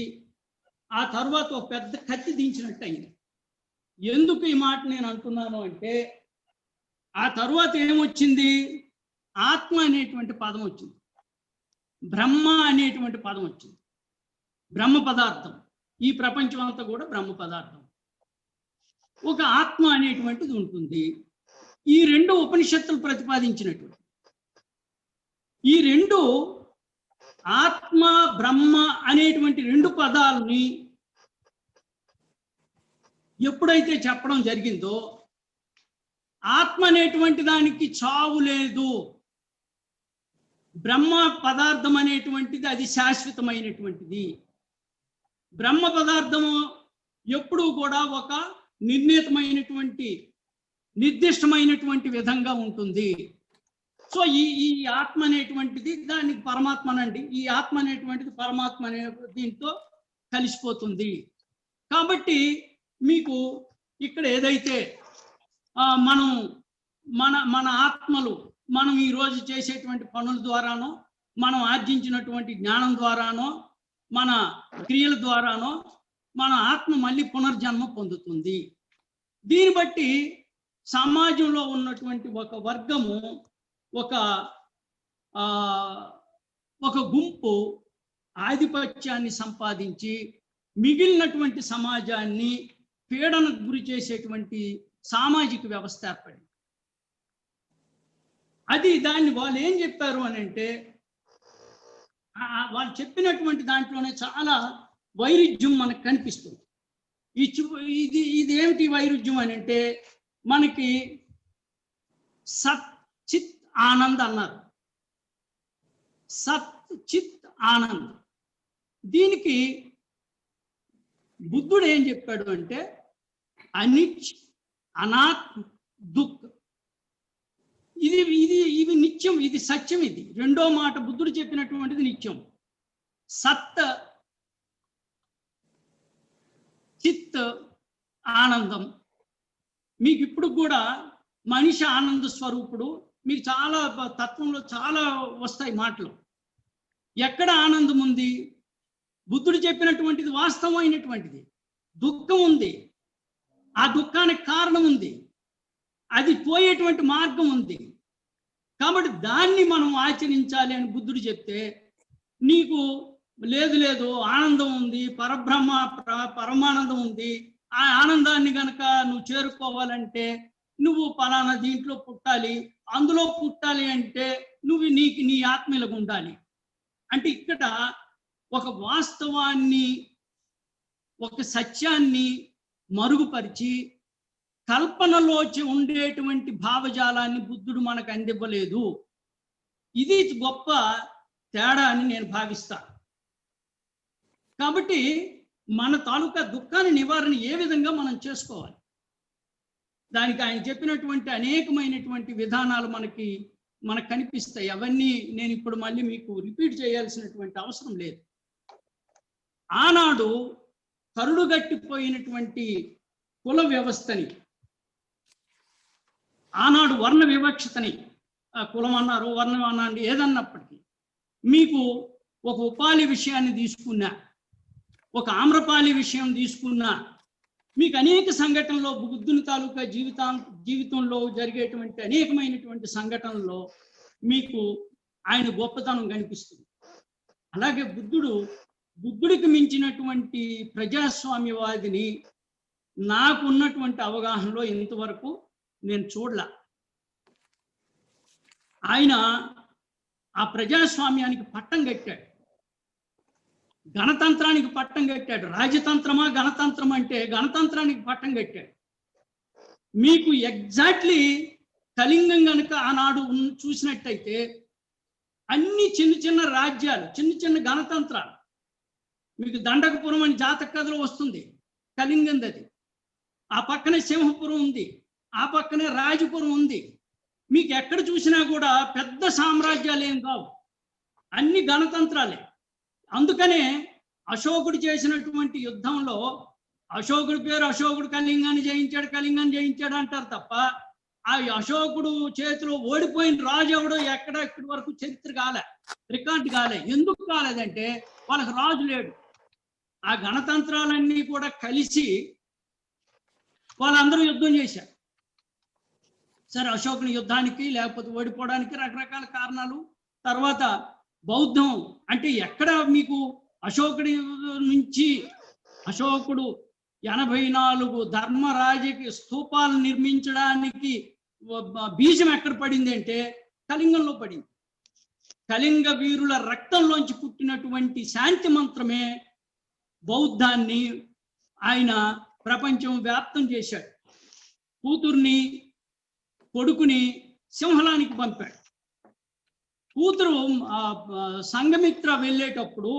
ఆ తర్వాత ఒక పెద్ద కత్తి దించినట్టు అయింది. ఎందుకు ఈ మాట నేను అంటున్నాను అంటే, ఆ తర్వాత ఏమొచ్చింది? ఆత్మ అనేటువంటి పదం వచ్చింది, బ్రహ్మ అనేటువంటి పదం వచ్చింది. బ్రహ్మ పదార్థం, ఈ ప్రపంచం అంతా కూడా బ్రహ్మ పదార్థం. ఒక ఆత్మ అనేటువంటిది ఉంటుంది. ఈ 2 ఉపనిషత్తులు ప్రతిపాదించినటువంటి ఈ 2 ఆత్మ బ్రహ్మ అనేటువంటి 2 పదాలని ఎప్పుడైతే చెప్పడం జరిగిందో, ఆత్మ అనేటువంటి దానికి చావు లేదు, బ్రహ్మ పదార్థం అనేటువంటిది అది శాశ్వతమైనటువంటిది. బ్రహ్మ పదార్థము ఎప్పుడూ కూడా ఒక నిర్దిష్టమైనటువంటి విధంగా ఉంటుంది. సో ఈ ఆత్మ అనేటువంటిది, దానికి పరమాత్మ అనండి, ఈ ఆత్మ అనేటువంటిది పరమాత్మ అనే దీంతో కలిసిపోతుంది. కాబట్టి మీకు ఇక్కడ ఏదైతే మనం మన ఆత్మలు, మనం ఈరోజు చేసేటువంటి పనుల ద్వారానో, మనం ఆర్జించినటువంటి జ్ఞానం ద్వారానో, మన క్రియల ద్వారానో మన ఆత్మ మళ్ళీ పునర్జన్మ పొందుతుంది. దీన్ని బట్టి సమాజంలో ఉన్నటువంటి ఒక వర్గము, ఒక గుంపు ఆధిపత్యాన్ని సంపాదించి మిగిలినటువంటి సమాజాన్ని పీడనకు గురి చేసేటువంటి సామాజిక వ్యవస్థ ఏర్పడింది. దాన్ని వాళ్ళు ఏం చెప్పారు అని అంటే, వాళ్ళు చెప్పినటువంటి దాంట్లోనే చాలా వైరుధ్యం మనకు కనిపిస్తుంది. ఇది ఏమిటి వైరుధ్యం అని అంటే, మనకి సత్ చిత్ ఆనంద్ అన్నారు. సత్ చిత్ ఆనంద్, దీనికి బుద్ధుడు ఏం చెప్పాడు అంటే, అనిచ్ అనాత్ దుఃఖ్, ఇవి నిత్యం, ఇది సత్యం. ఇది 2వ మాట బుద్ధుడు చెప్పినటువంటిది నిత్యం. సత్ చిత్ ఆనందం. మీకు ఇప్పుడు కూడా మనిషి ఆనంద స్వరూపుడు, మీకు చాలా తత్వంలో చాలా వస్తాయి మాటలు. ఎక్కడ ఆనందం ఉంది? బుద్ధుడు చెప్పినటువంటిది వాస్తవమైనటువంటిది. దుఃఖం ఉంది, ఆ దుఃఖానికి కారణం ఉంది, అది పోయేటువంటి మార్గం ఉంది. కాబట్టి దాన్ని మనం ఆచరించాలి అని బుద్ధుడు చెప్తే, నీకు లేదు ఆనందం ఉంది, పరమానందం ఉంది, ఆ ఆనందాన్ని గనక నువ్వు చేరుకోవాలంటే నువ్వు పలానా దీంట్లో పుట్టాలి, అందులో పుట్టాలి అంటే నువ్వు నీ ఆత్మీయులకు ఉండాలి. అంటే ఇక్కడ ఒక వాస్తవాన్ని, ఒక సత్యాన్ని మరుగుపరిచి కల్పనలోచి ఉండేటువంటి భావజాలాన్ని బుద్ధుడు మనకు అందివ్వలేదు. ఇది గొప్ప తేడా అని నేను భావిస్తాను. కాబట్టి మన తాలూకా దుఃఖాన్ని నివారణ ఏ విధంగా మనం చేసుకోవాలి, దానికి ఆయన చెప్పినటువంటి అనేకమైనటువంటి విధానాలు మనకు కనిపిస్తాయి. అవన్నీ నేను ఇప్పుడు మళ్ళీ మీకు రిపీట్ చేయాల్సినటువంటి అవసరం లేదు. ఆనాడు కరుడుగట్టిపోయినటువంటి కుల వ్యవస్థని, ఆనాడు వర్ణ వివక్షతని, కులం అన్నారు, వర్ణం అన్నాండి, ఏదన్నప్పటికీ మీకు ఒక ఉపాలి విషయాన్ని తీసుకున్నా, ఒక ఆమ్రపాలి విషయం తీసుకున్నా, మీకు అనేక సంఘటనలో బుద్ధుని తాలూకా జీవితంలో జరిగేటువంటి అనేకమైనటువంటి సంఘటనల్లో మీకు ఆయన గొప్పతనం కనిపిస్తుంది. అలాగే బుద్ధుడికి మించినటువంటి ప్రజాస్వామ్యవాదిని నాకు ఉన్నటువంటి అవగాహనలో ఇంతవరకు నేను చూడలా. ఆయన ఆ ప్రజాస్వామ్యానికి పట్టం కట్టాడు, గణతంత్రానికి పట్టం కట్టాడు. రాజతంత్రమా గణతంత్రం అంటే గణతంత్రానికి పట్టం కట్టాడు. మీకు ఎగ్జాక్ట్లీ కళింగం కనుక ఆనాడు చూసినట్టయితే అన్ని చిన్న చిన్న రాజ్యాలు, చిన్న చిన్న గణతంత్రాలు. మీకు దండకపురం అని జాతక కథలో వస్తుంది, కళింగంది అది. ఆ పక్కనే సింహపురం ఉంది, ఆ పక్కనే రాజపురం ఉంది. మీకు ఎక్కడ చూసినా కూడా పెద్ద సామ్రాజ్యాలు ఏం కావు, అన్ని గణతంత్రాలే. అందుకనే అశోకుడు చేసినటువంటి యుద్ధంలో అశోకుడి పేరు అశోకుడు కళింగాన్ని జయించాడు అంటారు తప్ప ఆ అశోకుడు చేతిలో ఓడిపోయిన రాజు ఎవడో ఎక్కడి వరకు చరిత్ర కాలే, రికార్డు కాలే. ఎందుకు కాలేదంటే వాళ్ళకి రాజు లేడు. ఆ గణతంత్రాలన్నీ కూడా కలిసి వాళ్ళందరూ యుద్ధం చేశారు. సరే, అశోకుని యుద్ధానికి లేకపోతే ఓడిపోవడానికి రకరకాల కారణాలు. తర్వాత బౌద్ధం అంటే ఎక్కడ మీకు అశోకుడి నుంచి అశోకుడు 84 ధర్మరాజకి స్తూపాలు నిర్మించడానికి బీజం ఎక్కడ పడింది అంటే కళింగంలో పడింది. కళింగ వీరుల రక్తంలోంచి పుట్టినటువంటి శాంతి మంత్రమే బౌద్ధాన్ని ఆయన ప్రపంచం వ్యాప్తం చేశాడు. కూతుర్ని కొడుకుని సింహళానికి పంపాడు. కూతురు సంఘమిత్ర వెళ్ళేటప్పుడు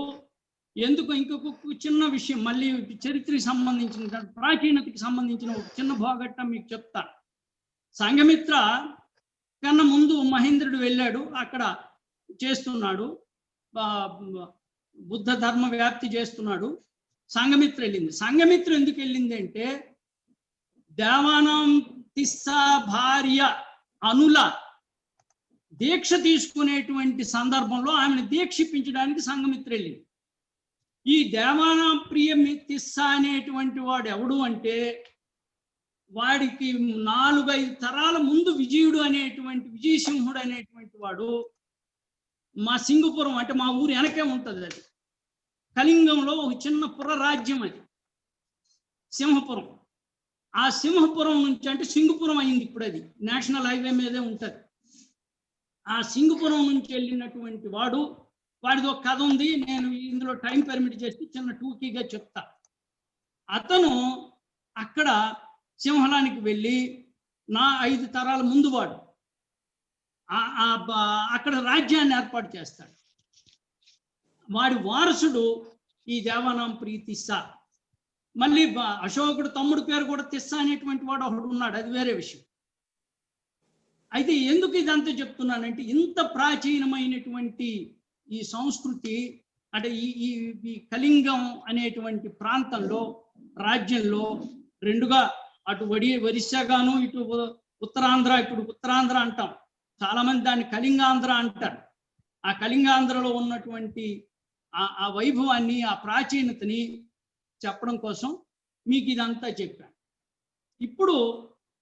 ఎందుకు ఇంకొక చిన్న విషయం, మళ్ళీ చరిత్రకి సంబంధించిన ప్రాచీనతకి సంబంధించిన ఒక చిన్న భాగట్టం మీకు చెప్తాను. సంఘమిత్ర కన్నా ముందు మహేంద్రుడు వెళ్ళాడు, అక్కడ చేస్తున్నాడు, బుద్ధ ధర్మ వ్యాప్తి చేస్తున్నాడు. సంఘమిత్ర వెళ్ళింది. సంఘమిత్ర ఎందుకు వెళ్ళింది అంటే దేవానాం తిస్సా భార్య అనుల దీక్ష తీసుకునేటువంటి సందర్భంలో ఆమెను దీక్షిపించడానికి సంఘమిత్ర వెళ్ళింది. ఈ దేవానాం ప్రియ తిస్సా అనేటువంటి వాడు ఎవడు అంటే వాడికి 4-5 తరాల ముందు విజయసింహుడు అనేటువంటి వాడు మా సింగపురం అంటే మా ఊరు వెనకే ఉంటుంది. అది కళింగంలో ఒక చిన్న పురరాజ్యం, అది సింహపురం. ఆ సింహపురం నుంచి అంటే సింగపురం అయింది ఇప్పుడు, అది నేషనల్ హైవే మీదే ఉంటుంది. ఆ సింగపురం నుంచి వెళ్ళినటువంటి వాడిది ఒక కథ ఉంది, నేను ఇందులో టైం పర్మిట్ చేసి చిన్న టూకీగా చెప్తా. అతను అక్కడ సింహళానికి వెళ్ళి 5 తరాల ముందు వాడు అక్కడ రాజ్యాన్ని ఏర్పాటు చేస్తాడు. వాడి వారసుడు ఈ దేవానాం ప్రియ తిస్సా. మళ్ళీ అశోకుడు తమ్ముడు పేరు కూడా తిస్సా అనేటువంటి వాడు ఒకడు ఉన్నాడు, అది వేరే విషయం. అయితే ఎందుకు ఇదంతా చెప్తున్నానంటే ఇంత ప్రాచీనమైనటువంటి ఈ సంస్కృతి అంటే ఈ కళింగం అనేటువంటి ప్రాంతంలో రాజ్యంలో రెండుగా, అటు ఒరిస్సాగాను ఇటు ఉత్తరాంధ్ర, ఇప్పుడు ఉత్తరాంధ్ర అంటాం, చాలా మంది దాన్ని కళింగాంధ్ర అంటారు. ఆ కళింగాంధ్రలో ఉన్నటువంటి ఆ వైభవాన్ని, ఆ ప్రాచీనతని చెప్పడం కోసం మీకు ఇదంతా చెప్పాను. ఇప్పుడు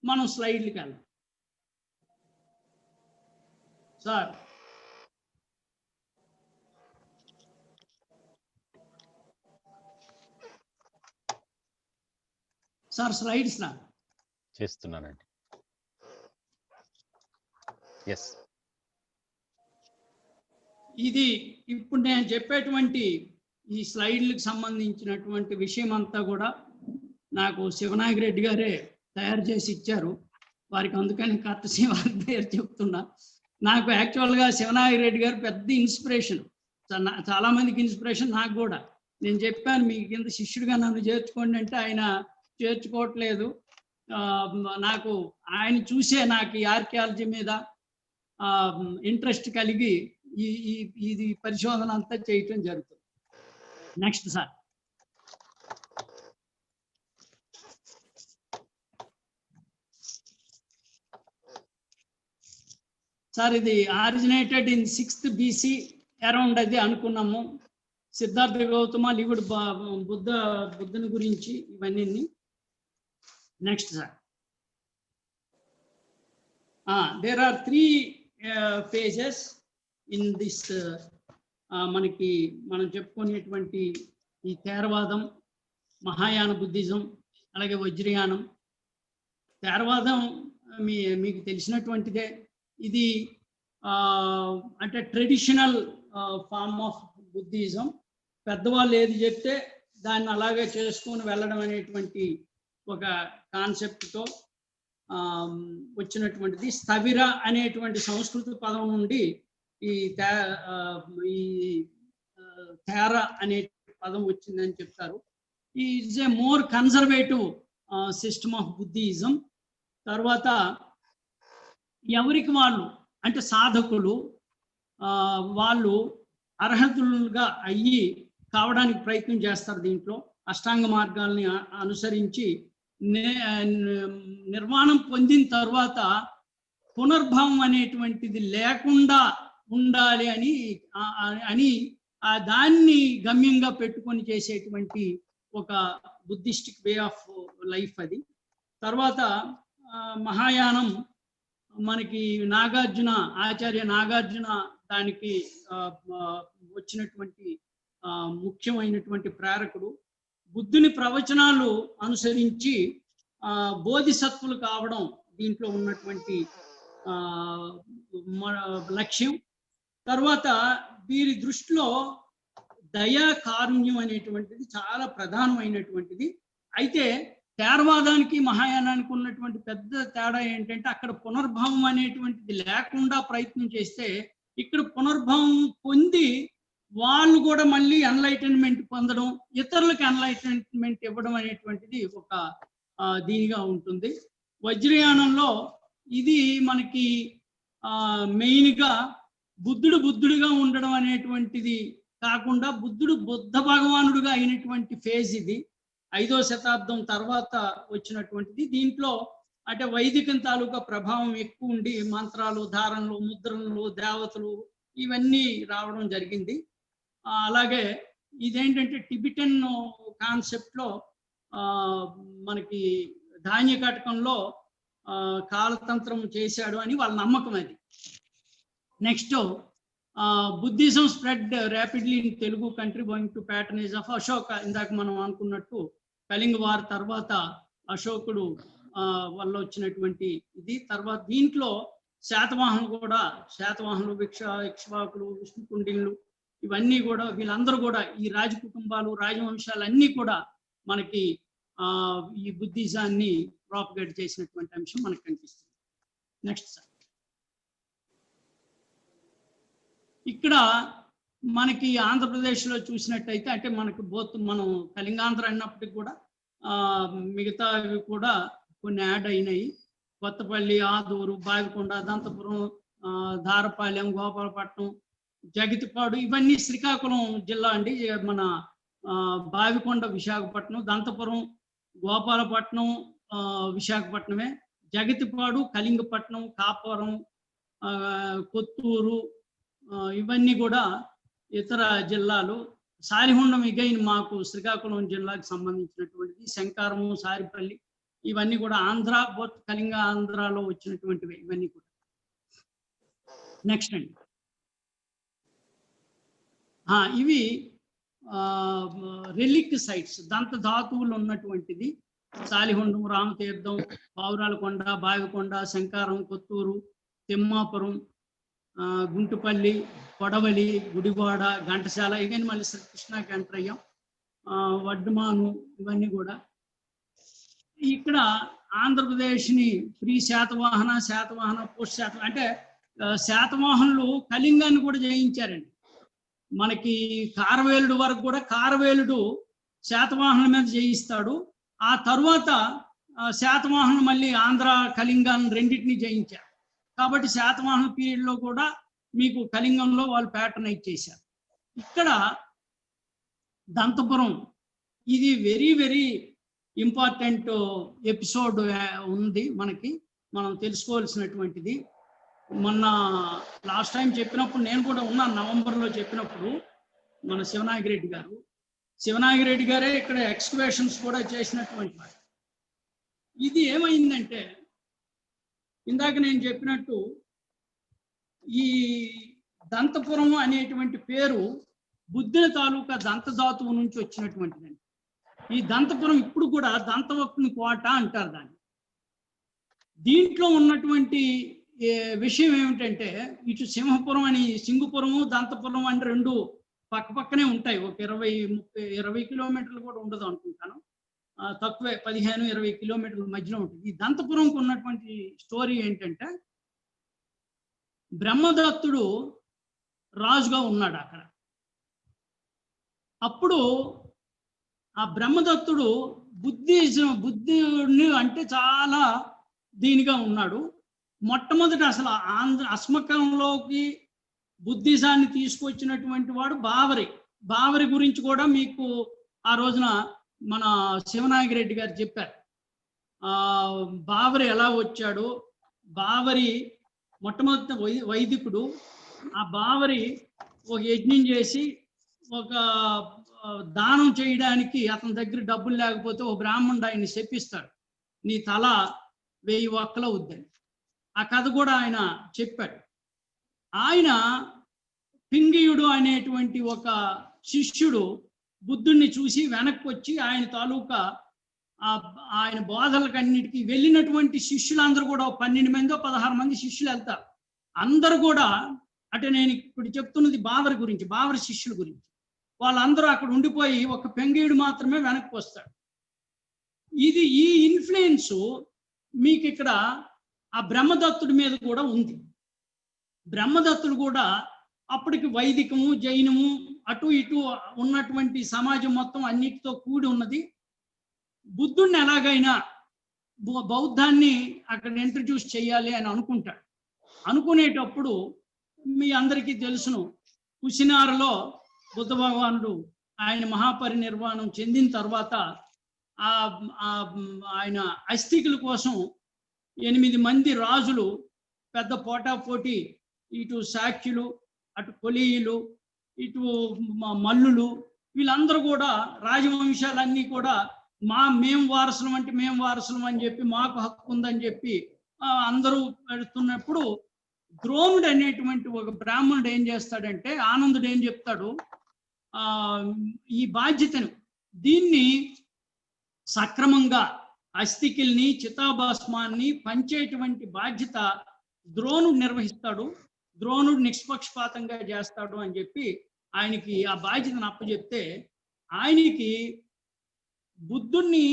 మనం స్లైడ్లకి వెళ్దాం. సార్ స్లైడ్స్ నా చేస్తున్నానండి. ఇది ఇప్పుడు నేను చెప్పేటువంటి ఈ స్లైడ్లకు సంబంధించినటువంటి విషయం అంతా కూడా నాకు శివనాయక్ రెడ్డి గారే తయారు చేసి ఇచ్చారు. వారికి అందుకని కర్తసి వారి పేరు చెప్తున్నా. నాకు యాక్చువల్గా శివనాయక్ రెడ్డి గారు పెద్ద ఇన్స్పిరేషన్, చాలా మందికి ఇన్స్పిరేషన్, నాకు కూడా. నేను చెప్పాను మీకు కింద శిష్యుడిగా నన్ను చేర్చుకోండి అంటే ఆయన చేర్చుకోవట్లేదు. నాకు ఆయన చూసే నాకు ఈ ఆర్కియాలజీ మీద ఇంట్రెస్ట్ కలిగి ఇది పరిశోధన అంతా చేయటం జరుగుతుంది. నెక్స్ట్ సార్ ఇది originated in 6th BC around అది అనుకున్నాము. సిద్ధార్థ గౌతమ లివుడు బుద్ధుని గురించి ఇవన్నీ. Next sir. There are 3 phases in this. మనకి మనం చెప్పుకునేటువంటి ఈ థేరవాదం, మహాయాన బుద్ధిజం, అలాగే వజ్రయానం. థేరవాదం మీకు తెలిసినటువంటిదే. ఇది అంటే ట్రెడిషనల్ ఫార్మ్ ఆఫ్ బుద్ధిజం. పెద్దవాళ్ళు ఏది చెప్తే దాన్ని అలాగే చేసుకొని వెళ్ళడం అనేటువంటి ఒక కాన్సెప్ట్తో వచ్చినటువంటిది. స్థవిర అనేటువంటి సంస్కృత పదం నుండి ఈ థేర అనే పదం వచ్చిందని చెప్తారు. Is a more conservative system of Buddhism. తర్వాత ఎవరికి వాళ్ళు అంటే సాధకులు వాళ్ళు అర్హతులుగా అయ్యి కావడానికి ప్రయత్నం చేస్తారు. దీంట్లో అష్టాంగ మార్గాల్ని అనుసరించి నిర్మాణం పొందిన తర్వాత పునర్భవం అనేటువంటిది లేకుండా ఉండాలి అని దాన్ని గమ్యంగా పెట్టుకొని చేసేటువంటి ఒక బుద్ధిస్టిక్ వే ఆఫ్ లైఫ్ అది. తర్వాత మహాయానం మనకి నాగార్జున, ఆచార్య నాగార్జున దానికి వచ్చినటువంటి ముఖ్యమైనటువంటి ప్రేరకుడు. బుద్ధుని ప్రవచనాలు అనుసరించి బోధిసత్వులు కావడం దీంట్లో ఉన్నటువంటి లక్ష్యం. తర్వాత వీరి దృష్టిలో దయా కారుణ్యం అనేటువంటిది చాలా ప్రధానమైనటువంటిది. అయితే థేరవాదానికి మహాయానానికి ఉన్నటువంటి పెద్ద తేడా ఏంటంటే అక్కడ పునర్భవం అనేటువంటిది లేకుండా ప్రయత్నం చేస్తే ఇక్కడ పునర్భవం పొంది వాళ్ళు కూడా మళ్ళీ ఎన్లైటన్మెంట్ పొందడం, ఇతరులకు ఎన్లైటన్మెంట్ ఇవ్వడం అనేటువంటిది ఒక దీనిగా ఉంటుంది. వజ్రయానంలో ఇది మనకి మెయిన్గా బుద్ధుడుగా ఉండడం అనేటువంటిది కాకుండా బుద్ధుడు బుద్ధ భగవానుడుగా అయినటువంటి ఫేజ్ ఇది. 5వ శతాబ్దం తర్వాత వచ్చినటువంటిది. దీంట్లో అంటే వైదికం తాలూకా ప్రభావం ఎక్కువ ఉండి మంత్రాలు, ధారణలు, ముద్రణలు, దేవతలు ఇవన్నీ రావడం జరిగింది. అలాగే ఇదేంటంటే టిబిటన్ కాన్సెప్ట్లో మనకి ధాన్య కటకంలో కాలతంత్రం చేశాడు అని వాళ్ళ నమ్మకం అది. Next Buddhism spread rapidly in Telugu country going to patronage of Ashoka. ఇందాక మనం అనుకున్నట్టు కళింగ వార్ తర్వాత అశోకుడు వల్ల వచ్చినటువంటి ఇది. తర్వాత దీంట్లో శాతవాహనులు, ఇక్ష్వాకులు, విష్ణుకుండిన్లు ఇవన్నీ కూడా వీళ్ళందరూ కూడా ఈ రాజ కుటుంబాలు, రాజవంశాలు అన్నీ కూడా మనకి ఈ బుద్ధిజాన్ని ప్రాపగేట్ చేసినటువంటి అంశం మనకు కనిపిస్తుంది. Next sir. ఇక్కడ మనకి ఆంధ్రప్రదేశ్లో చూసినట్టయితే అంటే మనకు మనం కళింగాంధ్ర అన్నప్పటికీ కూడా మిగతావి కూడా కొన్ని యాడ్ అయినాయి. కొత్తపల్లి, ఆదూరు, బావికొండ, దంతపురం, ధారపాలెం, గోపాలపట్నం, జగితిపాడు ఇవన్నీ శ్రీకాకుళం జిల్లా అండి. మన బావికొండ విశాఖపట్నం, దంతపురం, గోపాలపట్నం విశాఖపట్నమే, జగితిపాడు కళింగపట్నం, కాపురం, కొత్తూరు ఇవన్నీ కూడా ఇతర జిల్లాలు. సారిహొండం ఇగైన్ మాకు శ్రీకాకుళం జిల్లాకు సంబంధించినటువంటిది. శంకారము, సారిపల్లి ఇవన్నీ కూడా ఆంధ్ర, బోత్ కళింగ ఆంధ్రాలో వచ్చినటువంటివి ఇవన్నీ కూడా. నెక్స్ట్ అండి. ఇవి రెలిక్ సైట్స్, దంత ధాతువులు ఉన్నటువంటిది. సాలిహొండం, రామతీర్థం, పావురాలకొండ, బావికొండ, శంకారం, కొత్తూరు, తిమ్మాపురం, గుంటుపల్లి, కొడవలి, గుడివాడ, ఘంటసాల ఇవన్నీ మళ్ళీ శ్రీకృష్ణకి ఎంటర్ అయ్యాం. వడ్డుమాను ఇవన్నీ కూడా. ఇక్కడ ఆంధ్రప్రదేశ్ని ప్రీ శాతవాహన, పోస్ట్ శాతవాహన అంటే శాతవాహనులు కళింగాన్ని కూడా జయించారండి. మనకి కారవేలుడు వరకు కూడా కారవేలుడు శాతవాహనుల మీద జయిస్తాడు. ఆ తర్వాత శాతవాహనులు మళ్ళీ ఆంధ్ర, కళింగాన్ని రెండింటిని జయించారు. కాబట్టి శాతవాహన పీరియడ్లో కూడా మీకు కళింగంలో వాళ్ళు ప్యాటర్నైజ్ చేశారు. ఇక్కడ దంతపురం ఇది వెరీ వెరీ ఇంపార్టెంట్ ఎపిసోడ్ ఉంది మనకి, మనం తెలుసుకోవాల్సినటువంటిది. మొన్న లాస్ట్ టైం చెప్పినప్పుడు నేను కూడా ఉన్నాను, నవంబర్లో చెప్పినప్పుడు మన శివనాగిరెడ్డి గారే ఇక్కడ ఎక్స్కవేషన్స్ కూడా చేసినటువంటి వారు. ఇది ఏమైందంటే ఇందాక నేను చెప్పినట్టు ఈ దంతపురం అనేటువంటి పేరు బుద్ధుని తాలూకా దంతధాతువు నుంచి వచ్చినటువంటిదండి. ఈ దంతపురం ఇప్పుడు కూడా దంతవక్తుని కోట అంటారు దాన్ని. దీంట్లో ఉన్నటువంటి విషయం ఏమిటంటే ఇటు సింహపురం అని సింగుపురము దంతపురం అని రెండు పక్క పక్కనే ఉంటాయి. ఒక 20 కిలోమీటర్లు కూడా ఉండదు అనుకుంటాను, తక్కువే 15-20 కిలోమీటర్ల మధ్యలో ఉంటుంది. ఈ దంతపురంకు ఉన్నటువంటి స్టోరీ ఏంటంటే బ్రహ్మదత్తుడు రాజుగా ఉన్నాడు అక్కడ. అప్పుడు ఆ బ్రహ్మదత్తుడు బుద్ధిని అంటే చాలా దీనిగా ఉన్నాడు. మొట్టమొదటి అసలు అస్మకంలోకి బుద్ధిజాన్ని తీసుకొచ్చినటువంటి వాడు బావరి గురించి కూడా మీకు ఆ రోజున మన శివనాగిరెడ్డి గారు చెప్పారు. బావరి ఎలా వచ్చాడు, బావరి మొట్టమొదటి వైదికుడు. ఆ బావరి ఒక యజ్ఞం చేసి ఒక దానం చేయడానికి అతని దగ్గర డబ్బులు లేకపోతే ఒక బ్రాహ్మణుడు ఆయన్ని శపిస్తాడు, నీ తల 1000 ఒక్కలు అవుద్దని. ఆ కథ కూడా ఆయన చెప్పాడు. ఆయన పింగియుడు అనేటువంటి ఒక శిష్యుడు బుద్ధుణ్ణి చూసి వెనక్కి వచ్చి ఆయన తాలూకా ఆయన బోధలకన్నిటికీ వెళ్ళినటువంటి శిష్యులందరూ కూడా 12 మందో 16 మంది శిష్యులు వెళ్తారు. అందరూ కూడా అంటే నేను ఇప్పుడు చెప్తున్నది బావరి గురించి, బావరి శిష్యుల గురించి. వాళ్ళందరూ అక్కడ ఉండిపోయి ఒక పెంగీయుడు మాత్రమే వెనక్కి వస్తాడు. ఈ ఇన్ఫ్లుయెన్స్ మీకు ఇక్కడ ఆ బ్రహ్మదత్తుడి మీద కూడా ఉంది. బ్రహ్మదత్తుడు కూడా అప్పటికి వైదికము జైనము అటు ఇటు ఉన్నటువంటి సమాజం మొత్తం అన్నిటితో కూడి ఉన్నది. బుద్ధుడిని ఎలాగైనా బౌద్ధాన్ని అక్కడ ఇంట్రడ్యూస్ చేయాలి అని అనుకుంటాడు. అనుకునేటప్పుడు మీ అందరికీ తెలుసును, కుషినారలో బుద్ధ భగవానుడు ఆయన మహాపరినిర్వాణం చెందిన తర్వాత ఆయన అస్థికుల కోసం 8 మంది రాజులు పెద్ద పోటాపోటీ, ఇటు శాక్యులు, అటు కొలీయులు, ఇటు మల్లులు, వీళ్ళందరూ కూడా రాజవంశాలన్నీ కూడా మేము వారసులం అంటే మేము వారసులం అని చెప్పి, మాకు హక్కు ఉందని చెప్పి అందరూ పెడుతున్నప్పుడు ద్రోణుడు అనేటువంటి ఒక బ్రాహ్మణుడు ఏం చేస్తాడంటే, ఆనందుడు ఏం చెప్తాడు, ఈ బాధ్యతను దీన్ని సక్రమంగా అస్థికిల్ని చితాభస్మాన్ని పంచేటువంటి బాధ్యత ద్రోణుడు నిర్వహిస్తాడు, ద్రోణుడు నిష్పక్షపాతంగా చేస్తాడు అని చెప్పి ఆయనకి ఆ బాధ్యతను అప్పచెప్తే, ఆయనకి బుద్ధుణ్ణి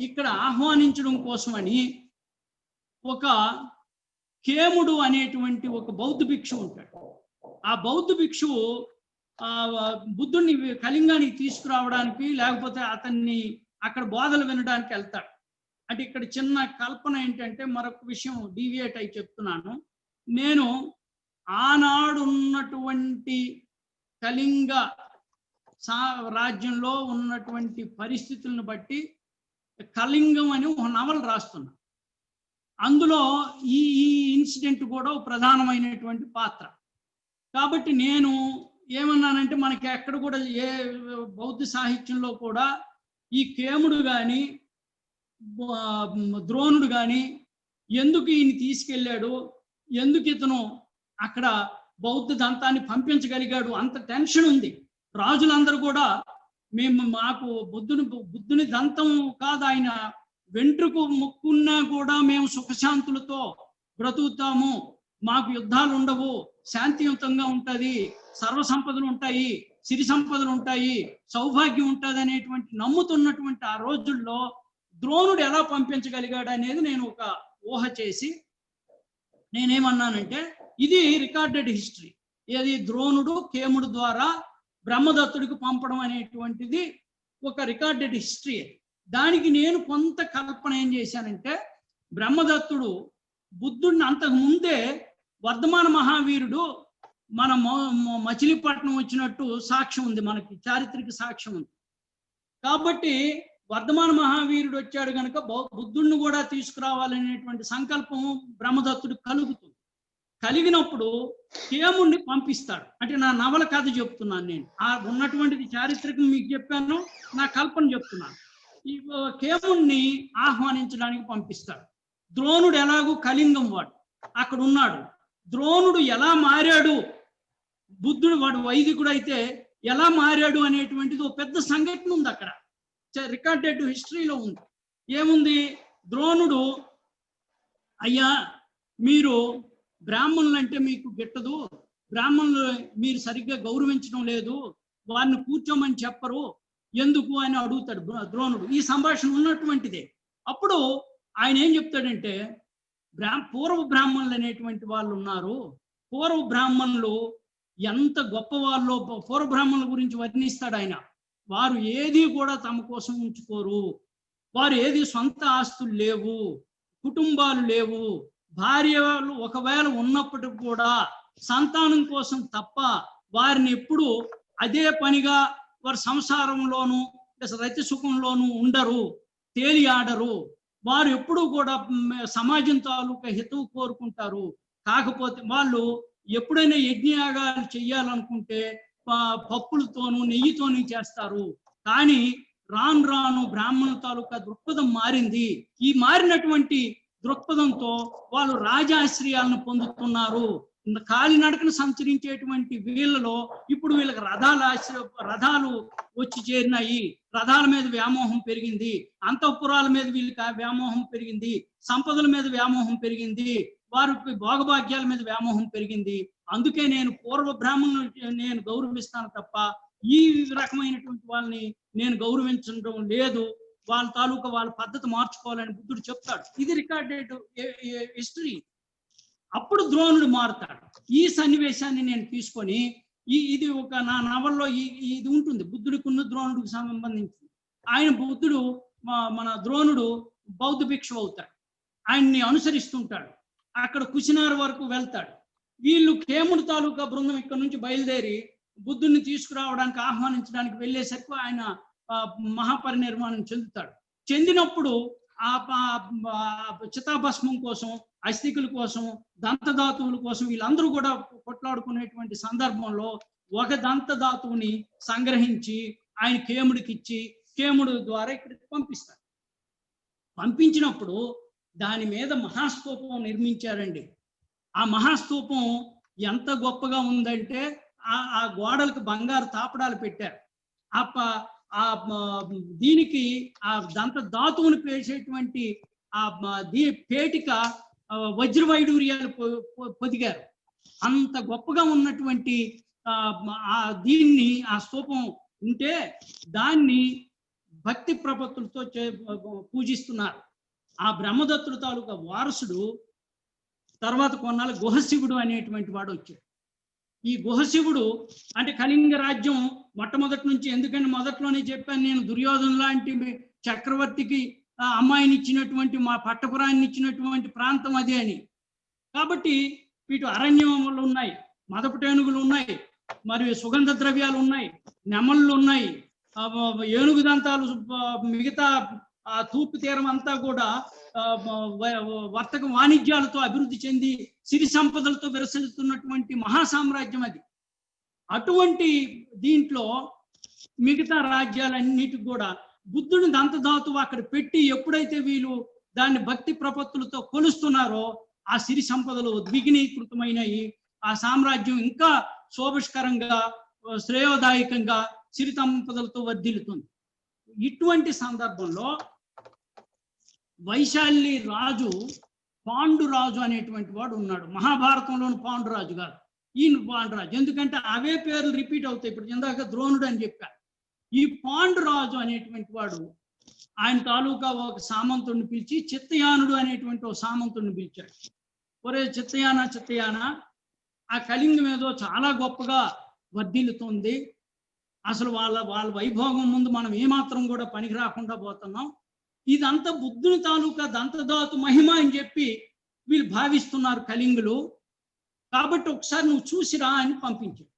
ఇక్కడ ఆహ్వానించడం కోసమని ఒక కేముడు అనేటువంటి ఒక బౌద్ధ భిక్షు ఉంటాడు. ఆ బౌద్ధ భిక్షువు బుద్ధుణ్ణి కళింగానికి తీసుకురావడానికి లేకపోతే అతన్ని అక్కడ బోధలు వినడానికి వెళ్తాడు. అంటే ఇక్కడ చిన్న కల్పన ఏంటంటే, మరొక విషయం డీవియేట్ అయి చెప్తున్నాను నేను. ఆనాడు ఉన్నటువంటి కళింగ రాజ్యంలో ఉన్నటువంటి పరిస్థితులను బట్టి కళింగం అని ఒక నవల రాస్తున్నా. అందులో ఈ ఇన్సిడెంట్ కూడా ప్రధానమైనటువంటి పాత్ర. కాబట్టి నేను ఏమన్నానంటే, మనకి ఎక్కడ కూడా ఏ బౌద్ధ సాహిత్యంలో కూడా ఈ కేముడు కానీ ద్రోణుడు కానీ ఎందుకు ఈయన తీసుకెళ్ళాడు, ఎందుకు ఇతను అక్కడ బౌద్ధ దంతాన్ని పంపించగలిగాడు, అంత టెన్షన్ ఉంది. రాజులందరూ కూడా మాకు బుద్ధుని దంతం కాదు, ఆయన వెంట్రుకు ముక్కున్నా కూడా మేము సుఖశాంతులతో బ్రతుకుతాము, మాకు యుద్ధాలు ఉండవు, శాంతియుతంగా ఉంటుంది, సర్వ సంపదలు ఉంటాయి, సిరి సంపదలు ఉంటాయి, సౌభాగ్యం ఉంటుంది అనేటువంటి నమ్ముతున్నటువంటి ఆ రోజుల్లో ద్రోణుడు ఎలా పంపించగలిగాడు అనేది నేను ఒక ఊహ చేసి నేనేమన్నానంటే, ఇది రికార్డెడ్ హిస్టరీ. ఏది ద్రోణుడు కేముడు ద్వారా బ్రహ్మదత్తుడికి పంపడం అనేటువంటిది ఒక రికార్డెడ్ హిస్టరీ. దానికి నేను కొంత కల్పన ఏం చేశానంటే, బ్రహ్మదత్తుడు బుద్ధుడిని అంతకు ముందే వర్ధమాన మహావీరుడు మన మచిలీపట్నం వచ్చినట్టు సాక్ష్యం ఉంది, మనకి చారిత్రక సాక్ష్యం ఉంది. కాబట్టి వర్ధమాన మహావీరుడు వచ్చాడు కనుక బుద్ధుడిని కూడా తీసుకురావాలనేటువంటి సంకల్పము బ్రహ్మదత్తుడు కలుగుతుంది. కలిగినప్పుడు కేముడిని పంపిస్తాడు. అంటే నా నవల కథ చెప్తున్నాను నేను, ఆ ఉన్నటువంటిది చారిత్రకం మీకు చెప్పాను, నా కల్పన చెప్తున్నాను. ఈ కేముణ్ణి ఆహ్వానించడానికి పంపిస్తాడు. ద్రోణుడు ఎలాగూ కళింగం వాడు అక్కడ ఉన్నాడు. ద్రోణుడు ఎలా మారాడు, బుద్ధుడు వాడు వైదికుడు అయితే ఎలా మారాడు అనేటువంటిది ఒక పెద్ద సంఘటన ఉంది అక్కడ, రికార్డెడ్ హిస్టరీలో ఉంది. ఏముంది? ద్రోణుడు, అయ్యా మీరు బ్రాహ్మణులు అంటే మీకు గిట్టదు, బ్రాహ్మణులు మీరు సరిగ్గా గౌరవించడం లేదు, వారిని కూర్చోమని చెప్పరు ఎందుకు అని అడుగుతాడు ద్రోణుడు. ఈ సంభాషణ ఉన్నటువంటిదే. అప్పుడు ఆయన ఏం చెప్తాడంటే, పూర్వ బ్రాహ్మణులు అనేటువంటి వాళ్ళు ఉన్నారు, పూర్వ బ్రాహ్మణులు ఎంత గొప్ప వాళ్ళు, పూర్వ బ్రాహ్మణుల గురించి వర్ణిస్తాడు ఆయన. వారు ఏది కూడా తమ కోసం ఉంచుకోరు, వారు ఏది సొంత ఆస్తులు లేవు, కుటుంబాలు లేవు, భార్యలు ఒకవేళ ఉన్నప్పటికి కూడా సంతానం కోసం తప్ప వారిని ఎప్పుడు అదే పనిగా వారి సంసారంలోనూ రతి సుఖంలోనూ ఉండరు, తేలి ఆడరు. వారు ఎప్పుడూ కూడా సమాజం తాలూకా హితవు కోరుకుంటారు. కాకపోతే వాళ్ళు ఎప్పుడైనా యజ్ఞయాగాలు చెయ్యాలనుకుంటే పప్పులతోనూ నెయ్యితోనూ చేస్తారు. కానీ రాను రాను బ్రాహ్మణుల తాలూకా దృక్పథం మారింది. ఈ మారినటువంటి దృక్పథంతో వాళ్ళు రాజాశ్రయాలను పొందుతున్నారు. కాలినడకను సంచరించేటువంటి వీళ్ళలో ఇప్పుడు వీళ్ళకి రథాలు వచ్చి చేరినాయి, రథాల మీద వ్యామోహం పెరిగింది, అంతఃపురాల మీద వీళ్ళకి వ్యామోహం పెరిగింది, సంపదల మీద వ్యామోహం పెరిగింది, వారికి భోగభాగ్యాల మీద వ్యామోహం పెరిగింది. అందుకే నేను పూర్వ బ్రాహ్మణులు నేను గౌరవిస్తాను తప్ప ఈ రకమైనటువంటి వాళ్ళని నేను గౌరవించడం లేదు, వాళ్ళ తాలూకా వాళ్ళ పద్ధతి మార్చుకోవాలని బుద్ధుడు చెప్తాడు. ఇది రికార్డెడ్ హిస్టరీ. అప్పుడు ద్రోణుడు మారుతాడు. ఈ సన్నివేశాన్ని నేను తీసుకొని ఇది ఒక నా నవల్లో ఇది ఉంటుంది, బుద్ధుడికి ఉన్న ద్రోణుడికి సంబంధించింది. ఆయన బుద్ధుడు మన ద్రోణుడు బౌద్ధ భిక్షు అవుతాడు, ఆయన్ని అనుసరిస్తుంటాడు, అక్కడ కుషినార్ వరకు వెళ్తాడు. వీళ్ళు కేముడు తాలూకా బృందం ఇక్కడ నుంచి బయలుదేరి బుద్ధుడిని తీసుకురావడానికి ఆహ్వానించడానికి వెళ్ళేసరికి ఆయన మహాపరినిర్వాణం చెందుతాడు. చెందినప్పుడు ఆ చితాభస్మం కోసం, అస్థికుల కోసం, దంతధాతువుల కోసం వీళ్ళందరూ కూడా కొట్లాడుకునేటువంటి సందర్భంలో ఒక దంతధాతువుని సంగ్రహించి ఆయన కేముడికి ఇచ్చి కేముడు ద్వారా ఇక్కడికి పంపిస్తారు. పంపించినప్పుడు దాని మీద మహాస్తూపం నిర్మించారండి. ఆ మహాస్తూపం ఎంత గొప్పగా ఉందంటే ఆ గోడలకు బంగారు తాపడాలు పెట్టారు. దీనికి ఆ దంత ధాతువుని పేసేటువంటి పేటిక వజ్రవైడూర్యాలు పొదిగారు. అంత గొప్పగా ఉన్నటువంటి దీన్ని ఆ స్తూపం ఉంటే దాన్ని భక్తి ప్రపత్తులతో పూజిస్తున్నారు. ఆ బ్రహ్మదత్తుడు తాలూకా వారసుడు తర్వాత కొన్నాళ్ళు గుహశివుడు అనేటువంటి వాడు వచ్చాడు. ఈ గుహశివుడు అంటే కళింగ రాజ్యం మొట్టమొదటి నుంచి, ఎందుకంటే మొదట్లోనే చెప్పాను నేను, దుర్యోధన లాంటి చక్రవర్తికి అమ్మాయిని ఇచ్చినటువంటి, మా పట్టపురాన్ని ఇచ్చినటువంటి ప్రాంతం అదే అని. కాబట్టి వీటి అరణ్యములు ఉన్నాయి, మదపుటేనుగులు ఉన్నాయి, మరియు సుగంధ ద్రవ్యాలు ఉన్నాయి, నెమళ్ళు ఉన్నాయి, ఏనుగు దంతాలు, మిగతా తూర్పు తీరం అంతా కూడా వర్తక వాణిజ్యాలతో అభివృద్ధి చెంది సిరి సంపదలతో విరసిల్లుతున్నటువంటి మహాసామ్రాజ్యం అది. అటువంటి దీంట్లో మిగతా రాజ్యాలన్నిటికి కూడా బుద్ధుని దంతధాతువు అక్కడ పెట్టి ఎప్పుడైతే వీళ్ళు దాన్ని భక్తి ప్రపత్తులతో కొలుస్తున్నారో ఆ సిరి సంపదలు ద్విగుణీకృతమైనవి. ఆ సామ్రాజ్యం ఇంకా శోభస్కరంగా, శ్రేయోదాయకంగా సిరి సంపదలతో వర్ధిల్లుతుంది. ఇటువంటి సందర్భంలో వైశాలి రాజు, పాండురాజు అనేటువంటి వాడు ఉన్నాడు. మహాభారతంలోని పాండురాజు కాదు, ఈయన పాండురాజు. ఎందుకంటే అవే పేర్లు రిపీట్ అవుతాయి. ఇప్పుడు ఇందాక ద్రోణుడు అని చెప్పారు. ఈ పాండురాజు అనేటువంటి వాడు ఆయన తాలూకా ఒక సామంతుడిని పిలిచి చిత్తయానుడు అనేటువంటి ఒక సామంతుడిని పిలిచాడు. ఒరే చిత్తయానా, ఆ కళింగం ఏదో చాలా గొప్పగా వర్ధిల్లుతుంది, అసలు వాళ్ళ వైభోగం ముందు మనం ఏమాత్రం కూడా పనికి రాకుండా పోతున్నాం, ఇదంతా బుద్ధుని తాలూకా దంతధాతు మహిమ అని చెప్పి వీళ్ళు భావిస్తున్నారు కళింగులు, కాబట్టి ఒకసారి నువ్వు చూసిరా అని పంపించాడు.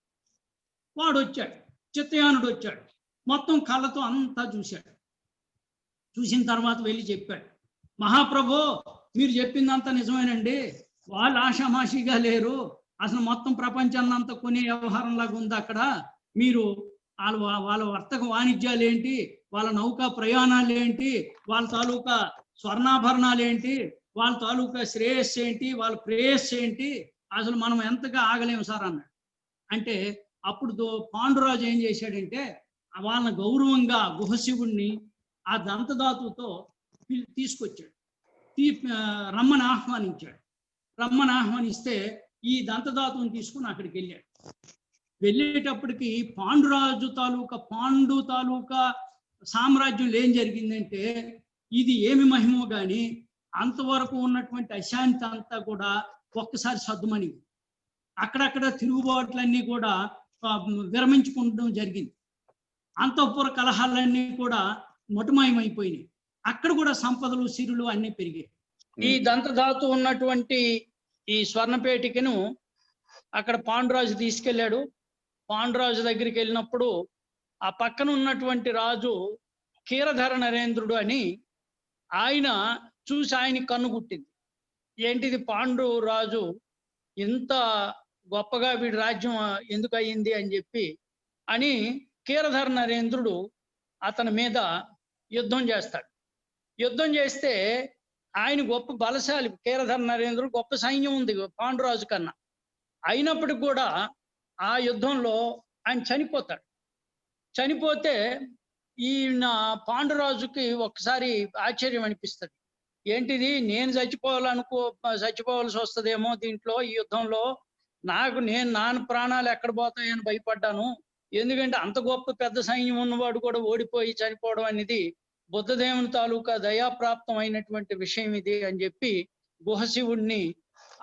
వాడు వచ్చాడు, చిత్తయానుడు వచ్చాడు, మొత్తం కళ్ళతో అంతా చూశాడు. చూసిన తర్వాత వెళ్ళి చెప్పాడు, మహాప్రభో మీరు చెప్పిందంతా నిజమేనండి, వాళ్ళు ఆషామాషిగా లేరు, అసలు మొత్తం ప్రపంచాన్ని అంతా కొనే వ్యవహారంలాగా ఉంది అక్కడ, మీరు వాళ్ళ వర్తక వాణిజ్యాలు ఏంటి, వాళ్ళ నౌకా ప్రయాణాలు ఏంటి, వాళ్ళ తాలూకా స్వర్ణాభరణాలు ఏంటి, వాళ్ళ తాలూకా శ్రేయస్సు ఏంటి, వాళ్ళ ప్రేయస్సు ఏంటి, అసలు మనం ఎంతగా ఆగలేము సార్ అన్నాడు. అంటే అప్పుడు పాండురాజు ఏం చేశాడంటే వాళ్ళని గౌరవంగా గుహశివుణ్ణి ఆ దంతధాతుతో తీసుకొచ్చాడు. రమ్మని ఆహ్వానించాడు. రమ్మని ఆహ్వానిస్తే ఈ దంతధాతువుని తీసుకుని అక్కడికి వెళ్ళాడు. వెళ్ళేటప్పటికి పాండు తాలూకా సామ్రాజ్యంలో ఏం జరిగిందంటే ఇది ఏమి మహిమో కానీ అంతవరకు ఉన్నటువంటి అశాంతి అంతా కూడా ఒక్కసారి సద్దుమని అక్కడక్కడ తిరుగుబాట్లన్నీ కూడా విరమించుకుంటూ జరిగింది. అంతఃపుర కలహాలన్నీ కూడా మటుమాయమైపోయినాయి. అక్కడ కూడా సంపదలు సిరులు అన్ని పెరిగాయి. ఈ దంతధాతు ఉన్నటువంటి ఈ స్వర్ణపేటికను అక్కడ పాండురాజు తీసుకెళ్ళాడు. పాండురాజు దగ్గరికి వెళ్ళినప్పుడు ఆ పక్కన ఉన్నటువంటి రాజు క్షీరధర నరేంద్రుడు అని ఆయన చూసి ఆయనకి కన్నుగుట్టింది. ఏంటిది పాండు రాజు ఇంత గొప్పగా వీడి రాజ్యం ఎందుకు అయ్యింది అని చెప్పి అని క్షీరధర నరేంద్రుడు అతని మీద యుద్ధం చేస్తాడు. యుద్ధం చేస్తే ఆయన గొప్ప బలశాలి. క్షీరధర నరేంద్రుడు గొప్ప సైన్యం ఉంది పాండురాజు కన్నా. అయినప్పటికి కూడా ఆ యుద్ధంలో ఆయన చనిపోతాడు. చనిపోతే ఈయన పాండురాజుకి ఒక్కసారి ఆశ్చర్యం అనిపిస్తుంది. ఏంటిది, నేను చచ్చిపోవాల్సి వస్తుందేమో దీంట్లో, ఈ యుద్ధంలో నా ప్రాణాలు ఎక్కడ పోతాయని భయపడ్డాను. ఎందుకంటే అంత గొప్ప పెద్ద సైన్యం ఉన్నవాడు కూడా ఓడిపోయి చనిపోవడం అనేది బుద్ధదేవుని తాలూకా దయాప్రాప్తం అయినటువంటి విషయం ఇది అని చెప్పి గుహశివుణ్ణి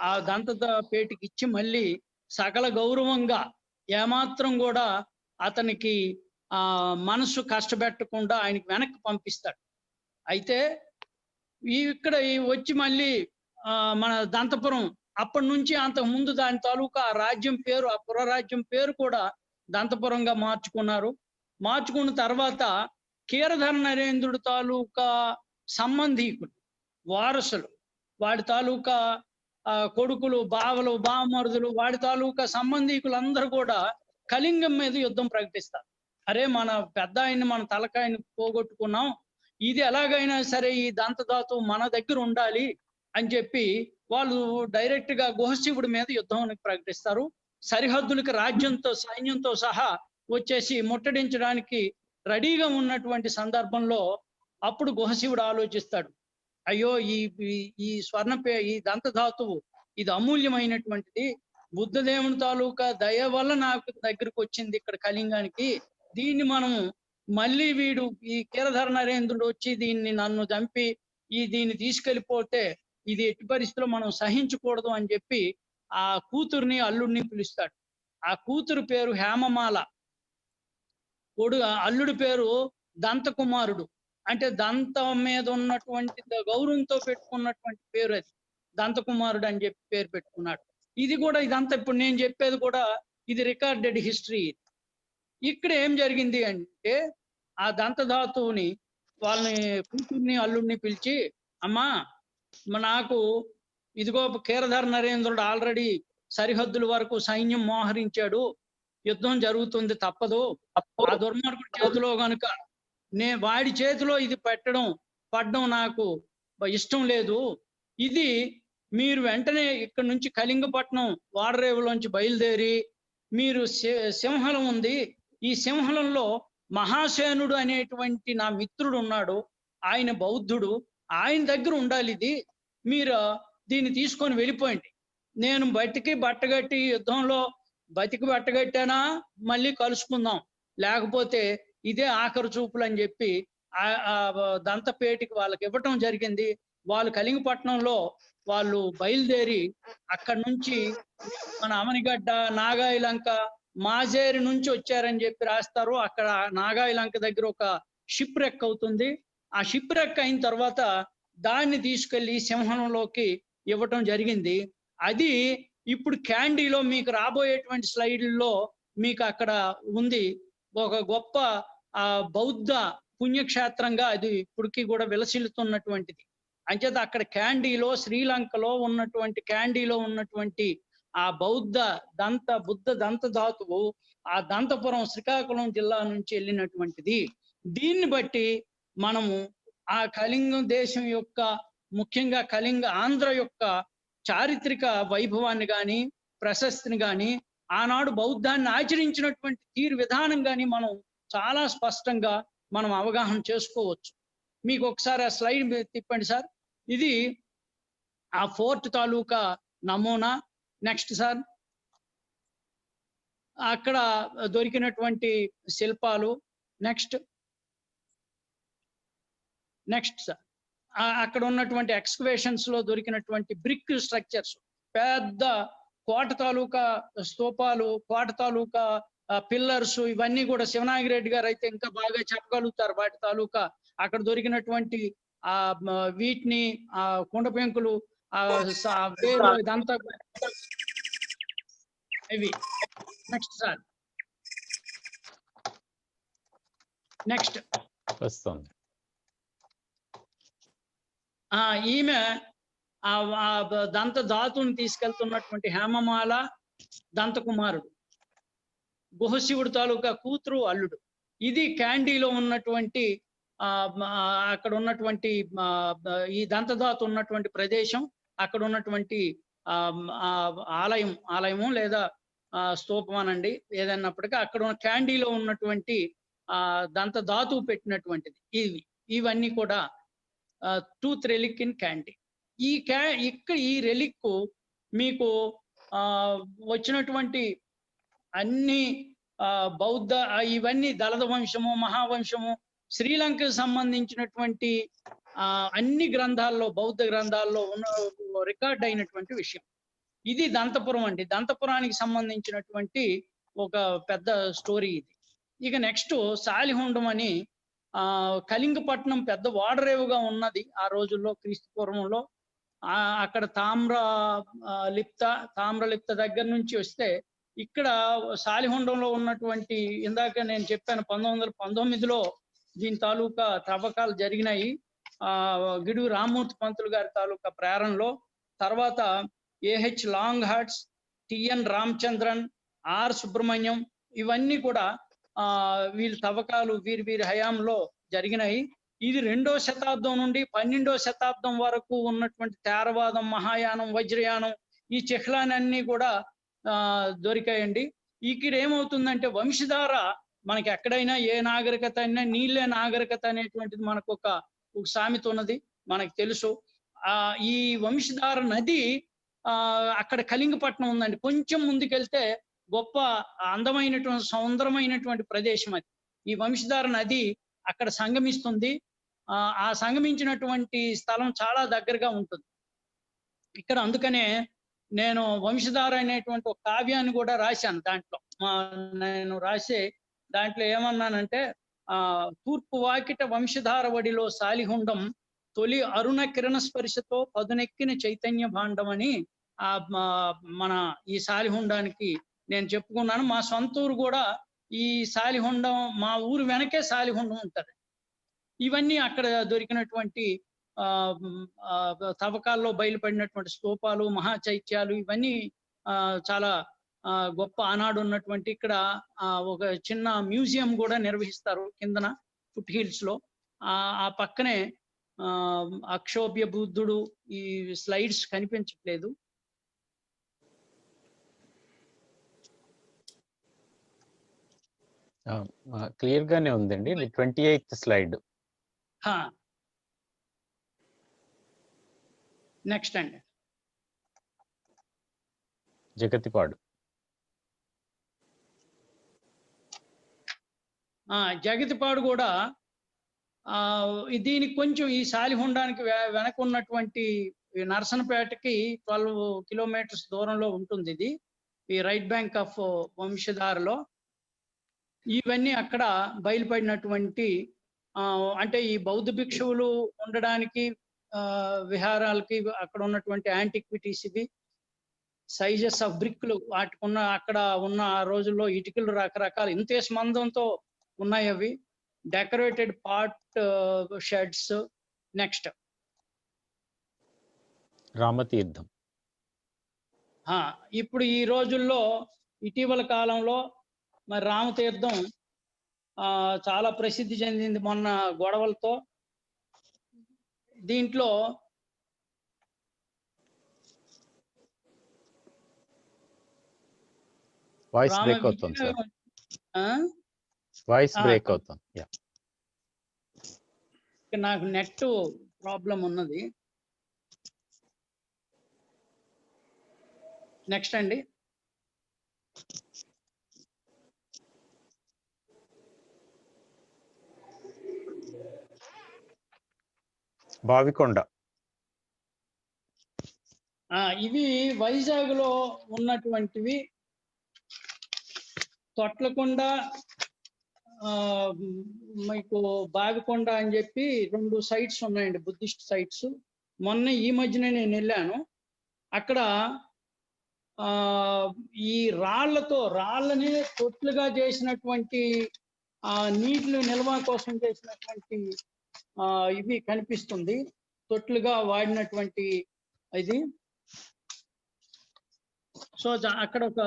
ఆ దంతపేటికి ఇచ్చి మళ్ళీ సకల గౌరవంగా ఏమాత్రం కూడా అతనికి మనసు కష్టపెట్టకుండా ఆయనకి వెనక్కి పంపిస్తాడు. అయితే ఇక్కడ వచ్చి మళ్ళీ మన దంతపురం అప్పటి నుంచి అంతకు ముందు దాని తాలూకా రాజ్యం పేరు, ఆ పురరాజ్యం పేరు కూడా దంతపురంగా మార్చుకున్నారు. మార్చుకున్న తర్వాత క్షీరధర నరేంద్రుడు తాలూకా సంబంధీకులు, వారసులు, వాడి తాలూకా కొడుకులు, బావలు, బావమరుదులు, వాడి తాలూకా సంబంధీకులందరూ కూడా కళింగం మీద యుద్ధం ప్రకటిస్తారు. అరే మన పెద్ద ఆయన్ని, మన తలకాయని పోగొట్టుకున్నాం, ఇది ఎలాగైనా సరే ఈ దంతధాతు మన దగ్గర ఉండాలి అని చెప్పి వాళ్ళు డైరెక్ట్ గా గుహశివుడి మీద యుద్ధం ప్రకటిస్తారు. సరిహద్దులకి రాజ్యంతో సైన్యంతో సహా వచ్చేసి ముట్టడించడానికి రెడీగా ఉన్నటువంటి సందర్భంలో అప్పుడు గుహశివుడు ఆలోచిస్తాడు, అయ్యో ఈ దంతధాతువు ఇది అమూల్యమైనటువంటిది, బుద్ధదేవుని తాలూకా దయ వల్ల నాకు దగ్గరకు వచ్చింది ఇక్కడ కళింగానికి. దీన్ని మనం మళ్ళీ ఈ క్షీరధర నరేంద్రుడు వచ్చి నన్ను చంపి దీన్ని తీసుకెళ్ళిపోతే ఇది ఎట్టి పరిస్థితిలో మనం సహించకూడదు అని చెప్పి ఆ కూతుర్ని అల్లుడిని పిలుస్తాడు. ఆ కూతురు పేరు హేమమాల, అల్లుడి పేరు దంతకుమారుడు. అంటే దంతం మీద ఉన్నటువంటి గౌరవంతో పెట్టుకున్నటువంటి పేరు అది, దంతకుమారుడు అని చెప్పి పేరు పెట్టుకున్నాడు. ఇది కూడా ఇదంతా ఇప్పుడు నేను చెప్పేది కూడా ఇది రికార్డెడ్ హిస్టరీ. ఇక్కడ ఏం జరిగింది అంటే ఆ దంతధాతువుని వాళ్ళని కూతుర్ని అల్లుడిని పిలిచి, అమ్మా నాకు ఇదిగో క్షీరధర నరేంద్రుడు ఆల్రెడీ సరిహద్దుల వరకు సైన్యం మోహరించాడు, యుద్ధం జరుగుతుంది, తప్పదు. ఆ దుర్మార్గుడి చేతిలో కనుక వాడి చేతిలో ఇది పడ్డం నాకు ఇష్టం లేదు. ఇది మీరు వెంటనే ఇక్కడ నుంచి కళింగపట్నం వాడరేవులోంచి బయలుదేరి మీరు సింహలం ఉంది, ఈ సింహలంలో మహాసేనుడు అనేటువంటి నా మిత్రుడు ఉన్నాడు, ఆయన బౌద్ధుడు, ఆయన దగ్గర ఉండాలి ఇది, మీరు దీన్ని తీసుకొని వెళ్ళిపోయింది. నేను బట్టగట్టి యుద్ధంలో బట్టగట్టానా మళ్ళీ కలుసుకుందాం, లేకపోతే ఇదే ఆఖరు చూపులు అని చెప్పి ఆ దంతపేటికి వాళ్ళకి ఇవ్వటం జరిగింది. వాళ్ళు కళింగపట్నంలో వాళ్ళు బయలుదేరి అక్కడి నుంచి మన అమనిగడ్డ, నాగాయలంక, మాజేరి నుంచి వచ్చారని చెప్పి రాస్తారు. అక్కడ నాగాయలంక దగ్గర ఒక షిప్ రెక్ అవుతుంది. ఆ షిప్ రెక్ అయిన తర్వాత దాన్ని తీసుకెళ్లి సింహంలోకి ఇవ్వటం జరిగింది. అది ఇప్పుడు క్యాండీలో మీకు రాబోయేటువంటి స్లైడ్లలో మీకు అక్కడ ఉంది. ఒక గొప్ప బౌద్ధ పుణ్యక్షేత్రంగా అది ఇప్పటికీ కూడా విలసిల్లుతున్నటువంటిది. అంచేత అక్కడ క్యాండీలో, శ్రీలంకలో ఉన్నటువంటి క్యాండీలో ఉన్నటువంటి ఆ బుద్ధ దంత ధాతువు ఆ దంతపురం శ్రీకాకుళం జిల్లా నుంచి వెళ్ళినటువంటిది. దీన్ని బట్టి మనము ఆ కళింగం దేశం యొక్క, ముఖ్యంగా కళింగ ఆంధ్ర యొక్క చారిత్రక వైభవాన్ని కానీ, ప్రశస్తిని కానీ, ఆనాడు బౌద్ధాన్ని ఆచరించినటువంటి తీరు విధానం కానీ మనం చాలా స్పష్టంగా మనం అవగాహన చేసుకోవచ్చు. మీకు ఒకసారి ఆ స్లైడ్ మీద తిప్పండి సార్. ఇది ఆ ఫోర్ట్ తాలూకా నమూనా. Next sir. అక్కడ దొరికినటువంటి శిల్పాలు. Next sir. అక్కడ ఉన్నటువంటి ఎక్స్కవేషన్స్ లో దొరికినటువంటి బ్రిక్ స్ట్రక్చర్స్, పెద్ద కోట తాలూకా స్తూపాలు, కోట తాలూకా పిల్లర్స్, ఇవన్నీ కూడా శివనాగిరెడ్డి గారు అయితే ఇంకా బాగా చెప్పగలుగుతారు వాటి తాలూకా. అక్కడ దొరికినటువంటి ఆ వీటిని, ఆ కుండ పెంకులు, వేరు, ఇదంతా ఇవి. Next sir. నెక్స్ట్ వస్తుంది. ఈమె దంత ధాతుని తీసుకెళ్తున్నటువంటి హేమమాల దంతకుమారుడు, గుహశివుడు తాలూకా కూతురు, అల్లుడు. ఇది క్యాండీలో ఉన్నటువంటి అక్కడ ఉన్నటువంటి ఈ దంతధాతు ఉన్నటువంటి ప్రదేశం. అక్కడ ఉన్నటువంటి ఆలయము లేదా స్తూపం అనండి, ఏదన్నప్పటికీ అక్కడ ఉన్న క్యాండీలో ఉన్నటువంటి దంత ధాతువు పెట్టినటువంటిది. ఇవన్నీ కూడా టూత్ రెలిక్ ఇన్ క్యాండీ. ఇక్కడ ఈ రెలిక్ మీకు వచ్చినటువంటి అన్ని బౌద్ధ, ఇవన్నీ దళద వంశము, మహావంశము, శ్రీలంకకు సంబంధించినటువంటి అన్ని గ్రంథాల్లో, బౌద్ధ గ్రంథాల్లో ఉన్న రికార్డ్ అయినటువంటి విషయం. ఇది దంతపురం అండి. దంతపురానికి సంబంధించినటువంటి ఒక పెద్ద స్టోరీ ఇది. ఇక నెక్స్ట్ సాలిహుండం అని కళింగపట్నం పెద్ద వాడరేవుగా ఉన్నది ఆ రోజుల్లో, క్రీస్తు పూర్వంలో. అక్కడ తామ్రలిప్త దగ్గర నుంచి వస్తే ఇక్కడ సాలిహుండంలో ఉన్నటువంటి, ఇందాక నేను చెప్పాను 1919లో దీని తాలూకా తవ్వకాలు జరిగినాయి. గిడుగు రామ్మూర్తి పంతులు గారి తాలూకా ప్రేరణలో. తర్వాత A H Longhurst, T N Ramachandran, R Subrahmanyam, ఇవన్నీ కూడా వీళ్ళ తవ్వకాలు వీరి హయాంలో జరిగినాయి. ఇది 2వ శతాబ్దం నుండి 12వ శతాబ్దం వరకు ఉన్నటువంటి థేరవాదం, మహాయానం, వజ్రయానం, ఈ చిహ్నాలన్నీ కూడా దొరికాయండి. ఇక్కడ ఏమవుతుందంటే వంశధార, మనకి ఎక్కడైనా ఏ నాగరికత అయినా నీళ్ళే నాగరికత అనేటువంటిది మనకు ఒక సామెత ఉన్నది, మనకు తెలుసు. ఈ వంశధార నది అక్కడ కళింగపట్నం ఉందండి. కొంచెం ముందుకెళ్తే గొప్ప అందమైనటువంటి, సౌందరమైనటువంటి ప్రదేశం అది. ఈ వంశధార నది అక్కడ సంగమిస్తుంది. ఆ సంగమించినటువంటి స్థలం చాలా దగ్గరగా ఉంటుంది ఇక్కడ. అందుకనే నేను వంశధార అనేటువంటి ఒక కావ్యాన్ని కూడా రాశాను. దాంట్లో నేను రాసే దాంట్లో ఏమన్నానంటే, తూర్పు వాకిట వంశధార వడిలో సాలిహుండం, తొలి అరుణ కిరణ స్పర్శతో పదునెక్కిన చైతన్య భాండం అని మన ఈ సాలిహుండానికి నేను చెప్పుకున్నాను. మా సొంత ఊరు కూడా ఈ సాలిహుండం, మా ఊరు వెనకే సాలిహుండం ఉంటది. ఇవన్నీ అక్కడ దొరికినటువంటి తవ్వకాల్లో బయలుపడినటువంటి స్తూపాలు, మహాచైత్యాలు, ఇవన్నీ చాలా గొప్ప. ఆనాడు ఉన్నటువంటి ఇక్కడ ఒక చిన్న మ్యూజియం కూడా నిర్వహిస్తారు కిందన ఫుట్ హిల్స్ లో. ఆ పక్కనే అక్షోభ్య బుద్ధుడు, ఈ స్లైడ్స్ కనిపించట్లేదు. క్లియర్ గానే ఉందండి. 28th slide. నెక్స్ట్ అండి. జగతిపాడు. జగతిపాడు కూడా దీనికి కొంచెం ఈ సాలిహుండానికి వెనక ఉన్నటువంటి నరసనపేటకి 12 కిలోమీటర్స్ దూరంలో ఉంటుంది ఇది, ఈ రైట్ బ్యాంక్ ఆఫ్ వంశధారలో. ఇవన్నీ అక్కడ బయలుపడినటువంటి అంటే ఈ బౌద్ధ భిక్షువులు ఉండడానికి విహారాలకి అక్కడ ఉన్నటువంటి యాంటిక్విటీస్, ఇవి సైజెస్ ఆఫ్ బ్రిక్లు, వాటికున్న అక్కడ ఉన్న ఆ రోజుల్లో ఇటుకలు రకరకాల ఇంతే స్మందంతో ఉన్నాయి. అవి decorated pot sherds. Next Ramatheertham. ఇప్పుడు ఈ రోజుల్లో ఇటీవల కాలంలో మరి రామతీర్థం చాలా ప్రసిద్ధి చెందింది మొన్న గొడవలతో. దీంట్లో వాయిస్ రామ బ్రేక్ అవుతుంది సార్. విజయనగరం ఆ? వాయిస్ బ్రేక్ కొంచెం అవుతుంది. యా. నాకు నెట్ ప్రాబ్లం ఉన్నది. నెక్స్ట్ అండి. బావికొండ. ఇవి వైజాగ్ లో ఉన్నటువంటివి. తొట్లకొండ, మీకు బావికొండ అని చెప్పి 2 సైట్స్ ఉన్నాయండి, బుద్ధిస్ట్ సైట్స్. మొన్న ఈ మధ్యనే నేను వెళ్ళాను. అక్కడ ఈ రాళ్ళని తొట్లుగా చేసినటువంటి నీటిని నిల్వ కోసం చేసినటువంటి ఇవి కనిపిస్తుంది. తొట్లుగా వాడినటువంటి ఇది. సో అక్కడ ఒక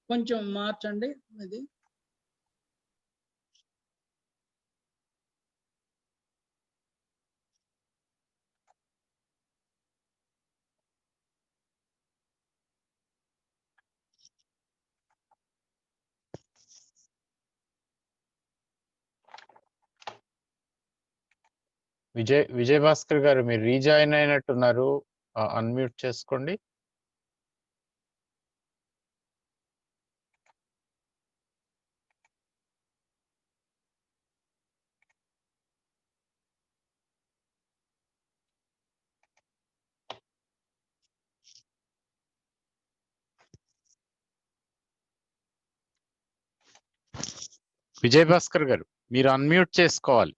కొంచెం మార్చండి ఇది. విజయ్ భాస్కర్ గారు, మీరు రీజాయిన్ అయినట్టున్నారు. అన్మ్యూట్ చేసుకోండి. విజయ్ భాస్కర్ గారు, మీరు అన్మ్యూట్ చేసుకోవాలి.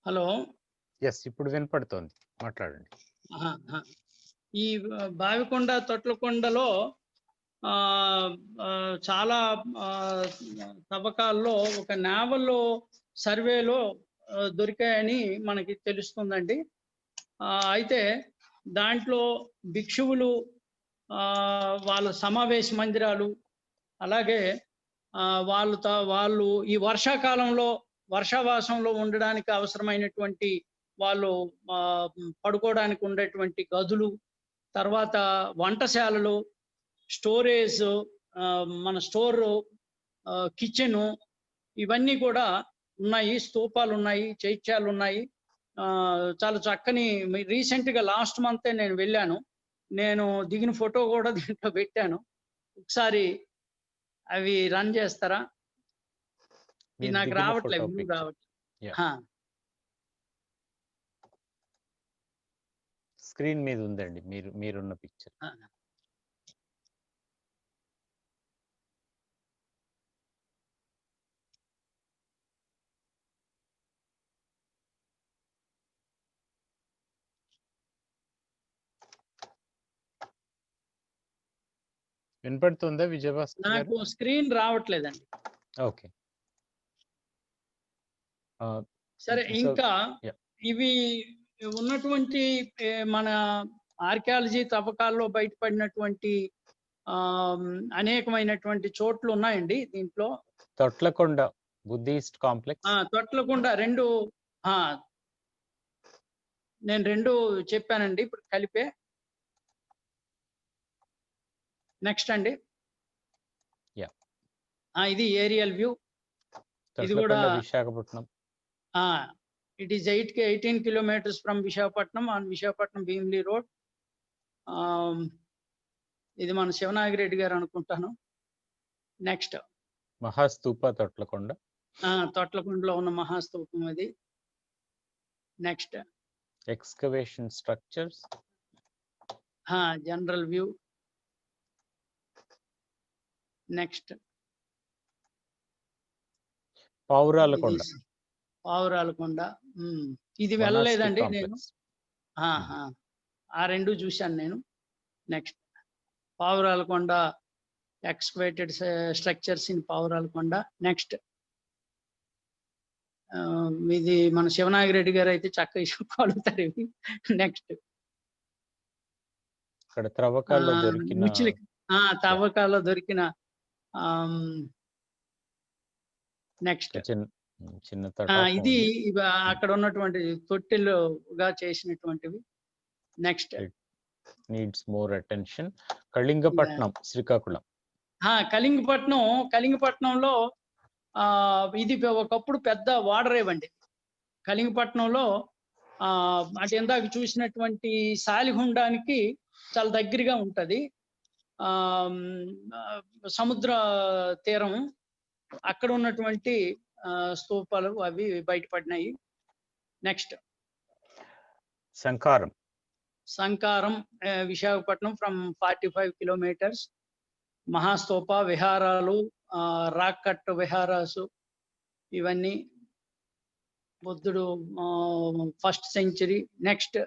హలో. ఎస్, ఇప్పుడు వినపడుతోంది, మాట్లాడండి. ఈ బావికొండ, తొట్లకొండలో చాలా తవ్వకాల్లో ఒక నావల్ సర్వేలో దొరికాయని మనకి తెలుస్తుందండి. అయితే దాంట్లో భిక్షువులు, వాళ్ళ సమావేశ మందిరాలు, అలాగే వాళ్ళు ఈ వర్షాకాలంలో వర్షావాసంలో ఉండడానికి అవసరమైనటువంటి వాళ్ళు పడుకోవడానికి ఉండేటువంటి గదులు, తర్వాత వంటశాలలు, స్టోరేజ్, మన స్టోర్, కిచెను, ఇవన్నీ కూడా ఉన్నాయి. స్తూపాలు ఉన్నాయి, చైత్యాలు ఉన్నాయి. చాలా చక్కని, రీసెంట్గా లాస్ట్ మంతే నేను వెళ్ళాను. నేను దిగిన ఫోటో కూడా దీంట్లో పెట్టాను. ఒకసారి అవి రన్ చేస్తారా? నాకు రావట్లేదు, వ్యూ రావట్లేదు. స్క్రీన్ మీద ఉందండి మీరున్న పిక్చర్. వినపడుతుందా విజయభాస్కర్ గారు? నాకు స్క్రీన్ రావట్లేదండి. ఓకే, సరే. ఇంకా ఇవి ఉన్నటువంటి మన ఆర్కియాలజీ తవ్వకాల్లో బయటపడినటువంటి అనేకమైనటువంటి చోట్లు ఉన్నాయండి దీంట్లో. Thotlakonda Buddhist complex. తొట్లకొండ నేను 2 చెప్పానండి ఇప్పుడు కలిపే. నెక్స్ట్ అండి. ఇది ఏరియల్ వ్యూ. ఇది కూడా Visakhapatnam. It is 18 kilometers from Visakhapatnam on Visakhapatnam Bheemili road. ఇది మన శివనాగిరెడ్డి గారు అనుకుంటాను. నెక్స్ట్ మహాస్తూప తొట్లకొండ. తొట్లకొండలో ఉన్న మహాస్తూపం అది. Next excavation structures. General view. Next Pavuralakonda. Pavuralakonda. ఇది మొనాస్టిక్ వెళ్ళలేదండి నేను. కాంప్లెక్స్. ఆ 2 చూశాను నేను. Next Pavuralakonda, excavated structures in Pavuralakonda. Next ఇది మన శివనాగిరెడ్డి గారు అయితే చక్కగా చెప్పగలుగుతారు ఇవి. నెక్స్ట్ ఇక్కడ త్రవ్వకాల్లో దొరికిన తవ్వకాల్లో దొరికిన నెక్స్ట్ చిన్న ఇది అక్కడ ఉన్నటువంటి తొట్టెలుగా చేసినటువంటివి. Next needs more attention. Kalingapatnam, Srikakulam. కళింగపట్నంలో ఇది ఒకప్పుడు పెద్ద వాడరేవ్ అండి. కళింగపట్నంలో అంటే ఇందాక చూసినటువంటి శాలిహుండానికి చాలా దగ్గరగా ఉంటది. సముద్ర తీరం, అక్కడ ఉన్నటువంటి స్తూపాలు అవి బయటపడినాయి. Next Sankaram Visakhapatnam from 45 kilometres. మహాస్తూప, విహారాలు, రాక్ కట్ విహారాసు, ఇవన్నీ బుద్ధుడు 1st century. Next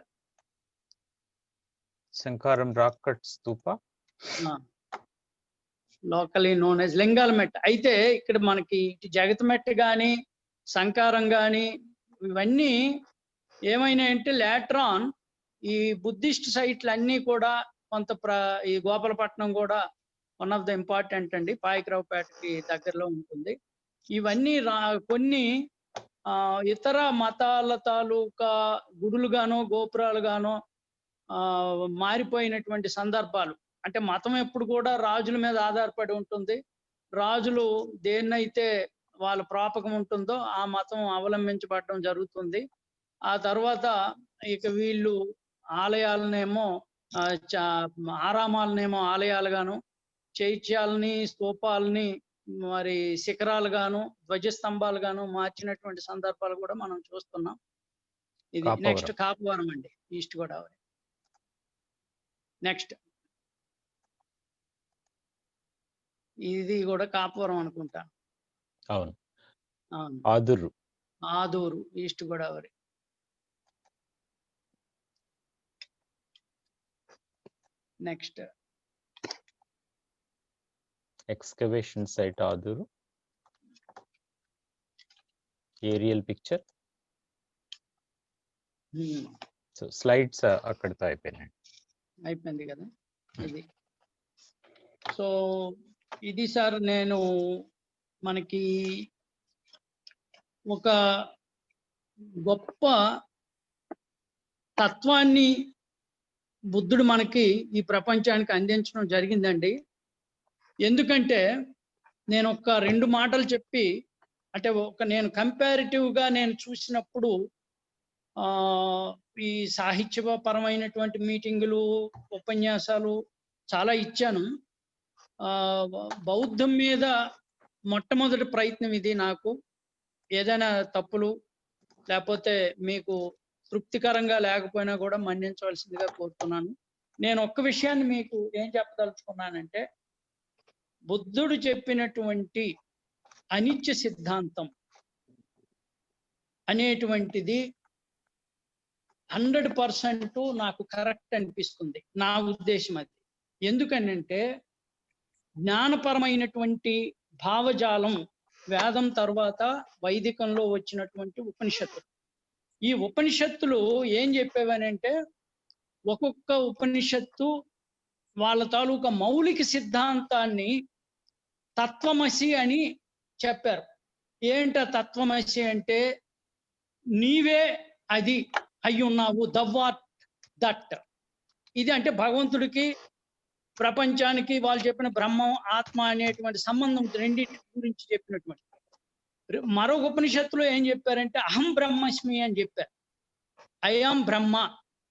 Sankaram rock cut స్తూప, లోకలీ నోన్ యాజ్ లింగాలమెట్. అయితే ఇక్కడ మనకి ఇటు జగతమెట్ కానీ సంకారం కానీ ఇవన్నీ ఏమైనాయంటే లేటర్ ఆన్ ఈ బుద్ధిస్ట్ సైట్లు అన్నీ కూడా కొంత ఈ గోపాలపట్నం కూడా వన్ ఆఫ్ ద ఇంపార్టెంట్ అండి, పాయకరావుపేటకి దగ్గరలో ఉంటుంది. ఇవన్నీ కొన్ని ఇతర మతాల తాలూకా గుడులుగానో గోపురాలుగానో మారిపోయినటువంటి సందర్భాలు. అంటే మతం ఎప్పుడు కూడా రాజుల మీద ఆధారపడి ఉంటుంది. రాజులు దేన్నైతే వాళ్ళ ప్రాపకం ఉంటుందో ఆ మతం అవలంబించబడడం జరుగుతుంది. ఆ తర్వాత ఇక వీళ్ళు ఆలయాలనేమో ఆరామాలనేమో ఆలయాలుగాను, చైత్యాలని, స్తూపాలని మరి శిఖరాలుగాను, ధ్వజస్తంభాలుగాను మార్చినటువంటి సందర్భాలు కూడా మనం చూస్తున్నాం. ఇది నెక్స్ట్ కాపువరం అండి, ఈస్ట్ గోదావరి. నెక్స్ట్ ఇది కూడా కాపువరం అనుకుంటా. అవును. Adurru East Godavari. Next excavation site Adurru. Aerial picture. So slides అక్కడితో అయిపోయింది కదా ఇది. సో ఇది సార్ నేను మనకి ఒక గొప్ప తత్వాన్ని బుద్ధుడు మనకి ఈ ప్రపంచానికి అందించడం జరిగిందండి. ఎందుకంటే నేను ఒక 2 మాటలు చెప్పి, అంటే నేను కంపారిటివ్గా నేను చూసినప్పుడు ఈ సాహిత్యపరమైనటువంటి మీటింగులు, ఉపన్యాసాలు చాలా ఇచ్చాను. బౌద్ధం మీద మొట్టమొదటి ప్రయత్నం ఇది. నాకు ఏదైనా తప్పులు లేకపోతే మీకు తృప్తికరంగా లేకపోయినా కూడా మన్నించవలసిందిగా కోరుతున్నాను. నేను ఒక్క విషయాన్ని మీకు ఏం చెప్పదలుచుకున్నానంటే, బుద్ధుడు చెప్పినటువంటి అనిత్య సిద్ధాంతం అనేటువంటిది 100% నాకు కరెక్ట్ అనిపిస్తుంది. నా ఉద్దేశం అది. ఎందుకనంటే జ్ఞానపరమైనటువంటి భావజాలం వేదం తర్వాత వైదికంలో వచ్చినటువంటి ఉపనిషత్తులు. ఈ ఉపనిషత్తులు ఏం చెప్పేవనంటే, ఒక్కొక్క ఉపనిషత్తు వాళ్ళ తాలూకా మౌలిక సిద్ధాంతాన్ని తత్వమసి అని చెప్పారు. ఏంట తత్వమసి అంటే, నీవే అది అయి ఉన్నావు, దవ్వాట్ దట్. ఇది అంటే భగవంతుడికి ప్రపంచానికి వాళ్ళు చెప్పిన బ్రహ్మం ఆత్మ అనేటువంటి సంబంధం రెండింటి గురించి చెప్పినటువంటి. మరొక ఉపనిషత్తులో ఏం చెప్పారంటే అహం బ్రహ్మస్మి అని చెప్పారు. అయాం బ్రహ్మ,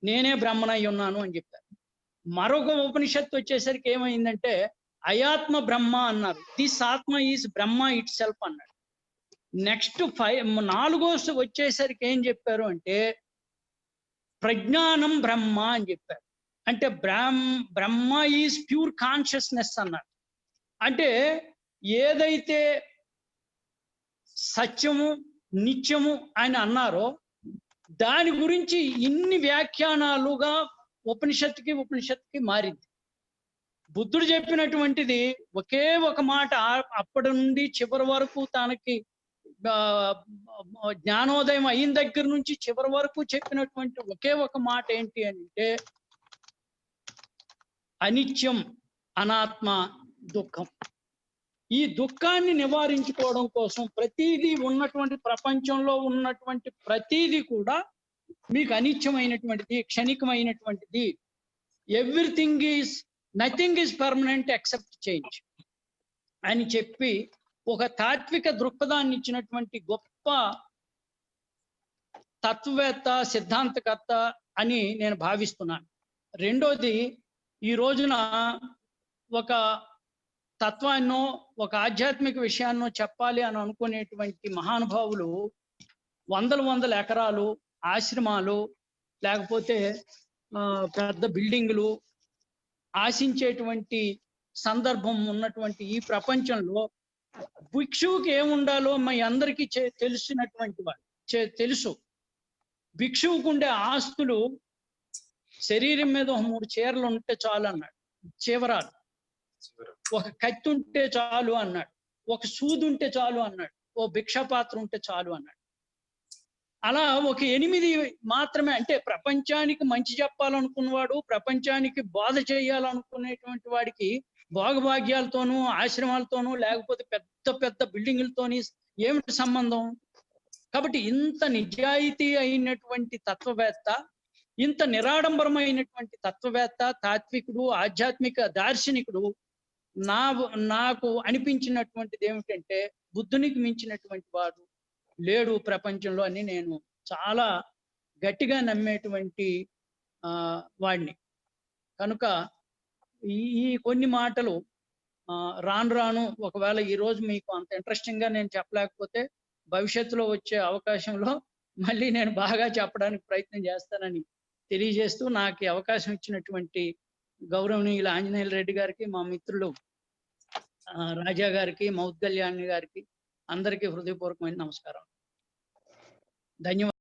నేనే బ్రహ్మనై ఉన్నాను అని చెప్పారు. మరొక ఉపనిషత్తు వచ్చేసరికి ఏమైందంటే అయాత్మ బ్రహ్మ అన్నారు. దిస్ ఆత్మ ఈజ్ బ్రహ్మ ఇట్ సెల్ఫ్ అన్నాడు. నెక్స్ట్ 4వ వచ్చేసరికి ఏం చెప్పారు అంటే ప్రజ్ఞానం బ్రహ్మ అని చెప్పారు. అంటే బ్రహ్మ ఈజ్ ప్యూర్ కాన్షియస్నెస్ అన్నారు. అంటే ఏదైతే సత్యము, నిత్యము అని అన్నారో దాని గురించి ఇన్ని వ్యాఖ్యానాలుగా ఉపనిషత్తుకి మారింది. బుద్ధుడు చెప్పినటువంటిది ఒకే ఒక మాట, అప్పటి నుండి చివరి వరకు తనకి జ్ఞానోదయం అయిన దగ్గర నుంచి చివరి వరకు చెప్పినటువంటి ఒకే ఒక మాట ఏంటి అంటే అనిత్యం, అనాత్మ, దుఃఖం. ఈ దుఃఖాన్ని నివారించుకోవడం కోసం ప్రతిదీ ఉన్నటువంటి ప్రపంచంలో ఉన్నటువంటి ప్రతిదీ కూడా మీకు అనిత్యమైనటువంటిది, క్షణికమైనటువంటిది. Nothing is permanent except change అని చెప్పి ఒక తాత్విక దృక్పథాన్ని ఇచ్చినటువంటి గొప్ప తత్వవేత్త, సిద్ధాంతకర్త అని నేను భావిస్తున్నాను. రెండోది, ఈ రోజున ఒక తత్వాన్నో ఒక ఆధ్యాత్మిక విషయాన్నో చెప్పాలి అని అనుకునేటువంటి మహానుభావులు వందల ఎకరాలు, ఆశ్రమాలు, లేకపోతే పెద్ద బిల్డింగులు ఆశించేటువంటి సందర్భం ఉన్నటువంటి ఈ ప్రపంచంలో భిక్షువుకి ఏముండాలో మీ అందరికీ తెలిసినటువంటి వాళ్ళు తెలుసు. భిక్షువుకు ఉండే ఆస్తులు శరీరం మీద 3 చీరలు ఉంటే చాలు అన్నాడు, చివరాలు. ఒక కత్తి ఉంటే చాలు అన్నాడు, ఒక సూది ఉంటే చాలు అన్నాడు, ఓ భిక్షాపాత్ర ఉంటే చాలు అన్నాడు. అలా ఒక 8 మాత్రమే, అంటే ప్రపంచానికి మంచి చెప్పాలనుకున్నవాడు, ప్రపంచానికి బోధ చేయాలనుకునేటువంటి వాడికి భోగభాగ్యాలతోనూ, ఆశ్రమాలతోనూ, లేకపోతే పెద్ద పెద్ద బిల్డింగులతోని ఏమిటి సంబంధం? కాబట్టి ఇంత నిజాయితీ అయినటువంటి తత్వవేత్త, ఇంత నిరాడంబరమైనటువంటి తత్వవేత్త, తాత్వికుడు, ఆధ్యాత్మిక దార్శనికుడు నాకు అనిపించినటువంటిది ఏమిటంటే బుద్ధునికి మించినటువంటి వాడు లేడు ప్రపంచంలో అని నేను చాలా గట్టిగా నమ్మేటువంటి వాడిని. కనుక ఈ కొన్ని మాటలు రాను ఒకవేళ ఈరోజు మీకు అంత ఇంట్రెస్టింగ్ గా నేను చెప్పలేకపోతే భవిష్యత్తులో వచ్చే అవకాశంలో మళ్ళీ నేను బాగా చెప్పడానికి ప్రయత్నం చేస్తానని తెలియజేస్తూ, నాకు అవకాశం ఇచ్చినటువంటి గౌరవనీయులు ఆంజనేయుల రెడ్డి గారికి, మా మిత్రులు రాజా గారికి, మౌద్గల్యాణి గారికి అందరికీ హృదయపూర్వకమైన నమస్కారం. ధన్యవాదాలు.